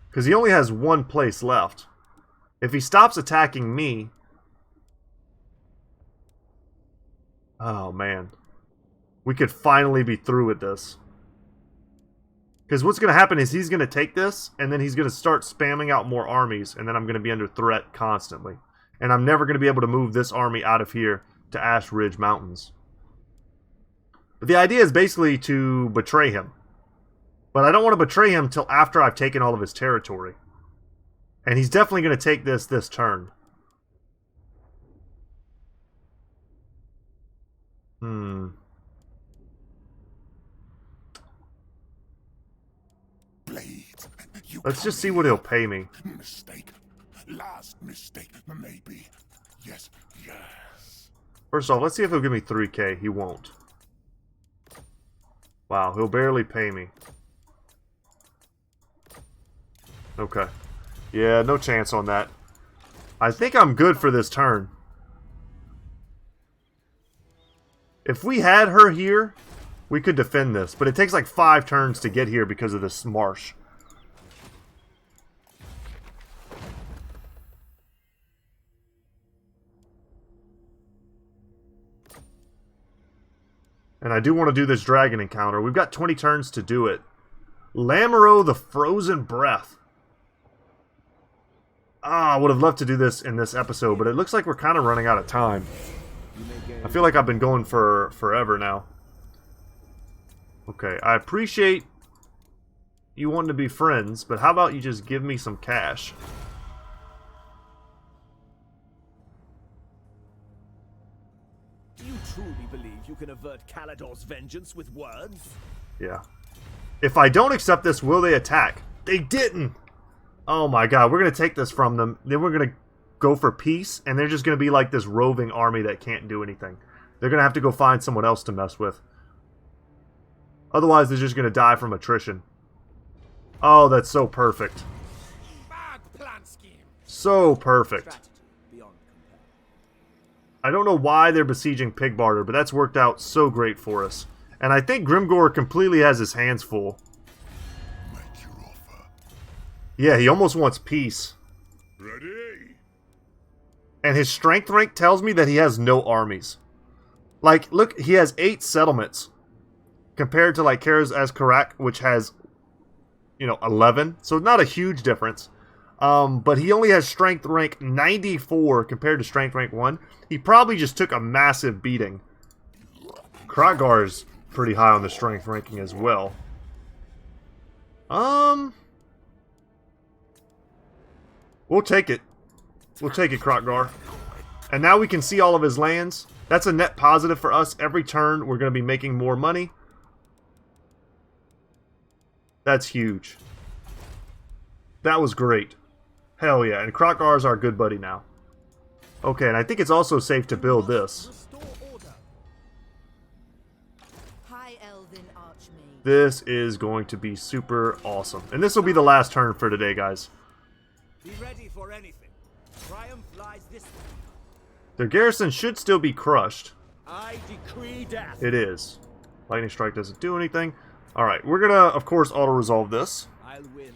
Because he only has one place left. If he stops attacking me... Oh, man. We could finally be through with this. Because what's going to happen is he's going to take this, and then he's going to start spamming out more armies, and then I'm going to be under threat constantly. And I'm never going to be able to move this army out of here to Ash Ridge Mountains. But the idea is basically to betray him. But I don't want to betray him till after I've taken all of his territory. And he's definitely going to take this turn. Let's just see what he'll pay me. Mistake. Last mistake, maybe. Yes, yes. First off, let's see if he'll give me 3k. He won't. Wow, he'll barely pay me. Okay. Yeah, no chance on that. I think I'm good for this turn. If we had her here, we could defend this. But it takes like 5 turns to get here because of this marsh. And I do want to do this dragon encounter. We've got 20 turns to do it. Lamero the Frozen Breath. Ah, I would have loved to do this in this episode, but it looks like we're kind of running out of time. I feel like I've been going for forever now. Okay, I appreciate you wanting to be friends, but how about you just give me some cash? Do you truly believe you can avert Caledor's vengeance with words? Yeah. If I don't accept this, will they attack? They didn't! Oh my god, we're going to take this from them. Then we're going to go for peace, and they're just going to be like this roving army that can't do anything. They're going to have to go find someone else to mess with. Otherwise, they're just going to die from attrition. Oh, that's so perfect. So perfect. I don't know why they're besieging Pig Barter, but that's worked out so great for us. And I think Grimgor completely has his hands full. Yeah, he almost wants peace. Ready? And his strength rank tells me that he has no armies. Like, look, he has 8 settlements. Compared to, like, Karaz Karak, which has, 11. So not a huge difference. But he only has strength rank 94 compared to strength rank 1. He probably just took a massive beating. Krogar's pretty high on the strength ranking as well. We'll take it. We'll take it, Krogar. And now we can see all of his lands. That's a net positive for us. Every turn, we're going to be making more money. That's huge. That was great. Hell yeah. And Krogar's our good buddy now. Okay, and I think it's also safe to build this. This is going to be super awesome. And this will be the last turn for today, guys. Be ready for anything. Triumph lies this way. Their garrison should still be crushed. I decree death. It is. Lightning Strike doesn't do anything. Alright, we're gonna, of course, auto-resolve this. I'll win.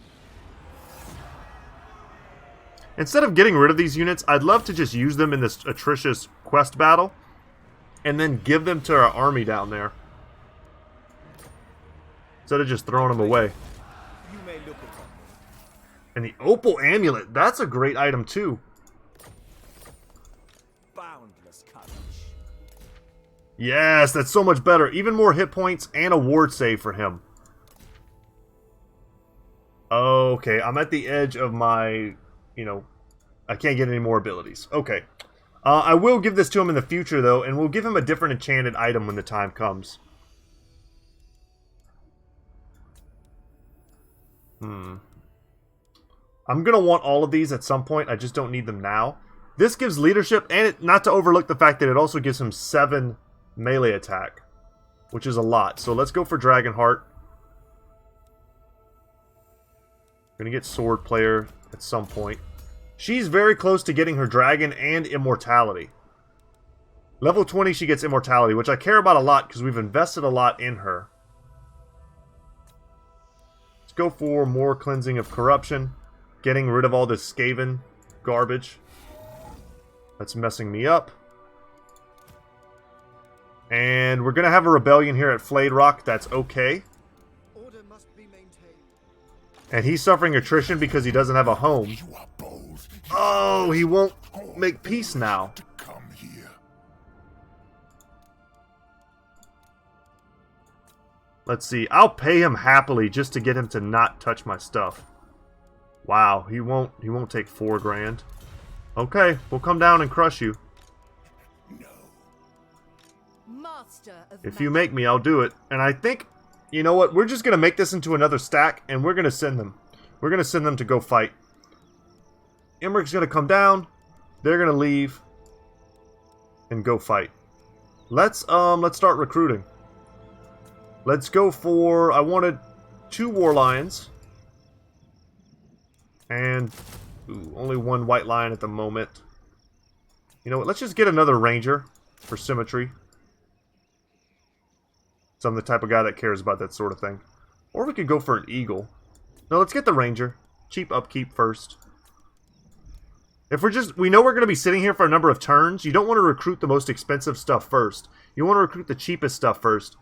Instead of getting rid of these units, I'd love to just use them in this atrocious quest battle. And then give them to our army down there. Instead of just throwing them away. You may look upon me. And the Opal Amulet, that's a great item too. Boundless courage. Yes, that's so much better. Even more hit points and a ward save for him. Okay, I'm at the edge of my, I can't get any more abilities. Okay. I will give this to him in the future though, and we'll give him a different enchanted item when the time comes. I'm going to want all of these at some point. I just don't need them now. This gives leadership, and not to overlook the fact that it also gives him 7 melee attack, which is a lot. So let's go for Dragonheart. Going to get Sword Player at some point. She's very close to getting her Dragon and Immortality. Level 20, she gets Immortality, which I care about a lot because we've invested a lot in her. Let's go for more Cleansing of Corruption. Getting rid of all this Skaven garbage. That's messing me up. And we're going to have a rebellion here at Flayed Rock. That's okay. Order must be maintained. And he's suffering attrition because he doesn't have a home. Oh, he won't make peace now. Let's see. I'll pay him happily just to get him to not touch my stuff. Wow, he won't take 4 grand. Okay, we'll come down and crush you. If you make me, I'll do it. And I think, you know what? We're just going to make this into another stack, and we're going to send them. We're going to send them to go fight. Imrik's going to come down. They're going to leave. And go fight. Let's start recruiting. Let's go for... I wanted 2 War Lions. And... ooh, only 1 White Lion at the moment. You know what? Let's just get another Ranger for symmetry. So I'm the type of guy that cares about that sort of thing. Or we could go for an Eagle. No, let's get the Ranger. Cheap upkeep first. If we're just... we know we're going to be sitting here for a number of turns. You don't want to recruit the most expensive stuff first. You want to recruit the cheapest stuff first.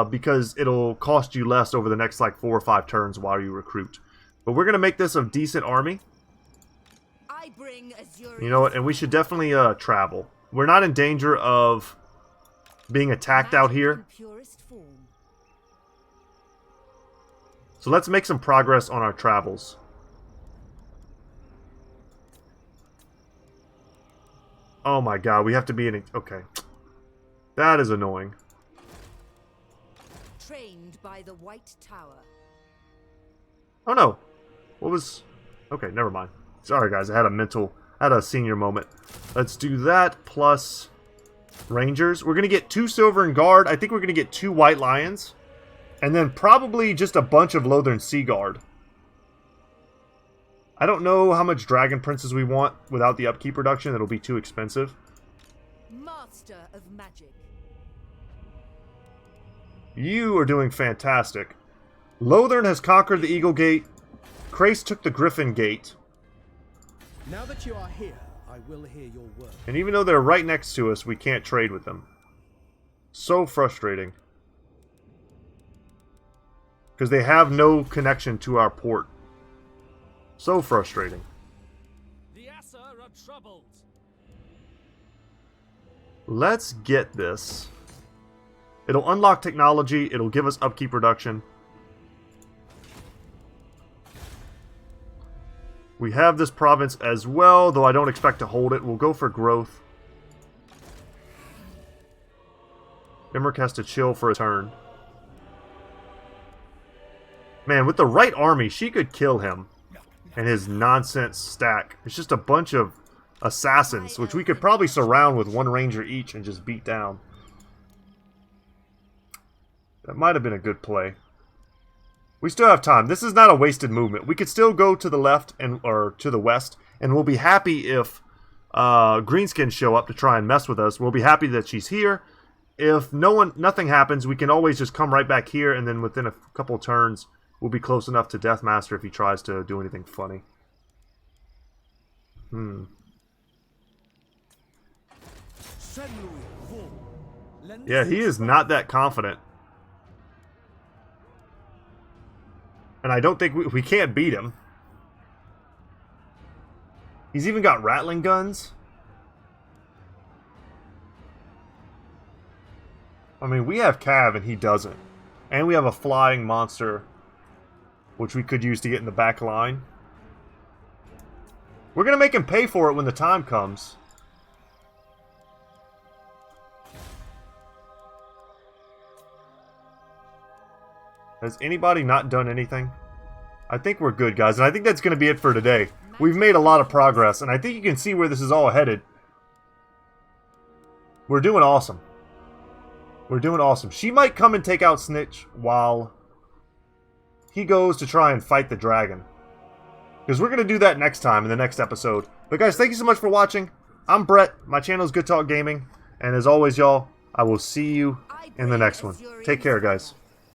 Because it'll cost you less over the next like 4 or 5 turns while you recruit. But we're going to make this a decent army. You know what? And we should definitely travel. We're not in danger of being attacked out here. So let's make some progress on our travels. Oh my god, we have to be in... okay. That is annoying. Trained by the White Tower. Oh no. What was... okay, never mind. Sorry guys, I had a senior moment. Let's do that plus Rangers. We're going to get 2 Silver and Guard. I think we're going to get 2 White Lions. And then probably just a bunch of Lothern Sea Guard. I don't know how much Dragon Princes we want without the upkeep reduction. It'll be too expensive. Master of Magic. You are doing fantastic. Lothern has conquered the Eagle Gate. Krace took the Griffin Gate. Now that you are here, I will hear your word. And even though they're right next to us, we can't trade with them. So frustrating. Because they have no connection to our port. So frustrating. The Asa are troubled. Let's get this. It'll unlock technology. It'll give us upkeep reduction. We have this province as well, though I don't expect to hold it. We'll go for growth. Imrik has to chill for a turn. Man, with the right army, she could kill him. And his nonsense stack. It's just a bunch of assassins, which we could probably surround with 1 ranger each and just beat down. That might have been a good play. We still have time. This is not a wasted movement. We could still go to the left or to the west, and we'll be happy if Greenskins show up to try and mess with us. We'll be happy that she's here. If nothing happens, we can always just come right back here, and then within a couple turns, we'll be close enough to Deathmaster if he tries to do anything funny. Yeah, he is not that confident. And I don't think we can't beat him. He's even got rattling guns. I mean, we have Cav and he doesn't. And we have a flying monster, which we could use to get in the back line. We're going to make him pay for it when the time comes. Has anybody not done anything? I think we're good, guys. And I think that's going to be it for today. We've made a lot of progress. And I think you can see where this is all headed. We're doing awesome. We're doing awesome. She might come and take out Snikch while he goes to try and fight the dragon. Because we're going to do that next time in the next episode. But guys, thank you so much for watching. I'm Brett. My channel is Goodtalk Gaming. And as always, y'all, I will see you in the next one. Take care, guys.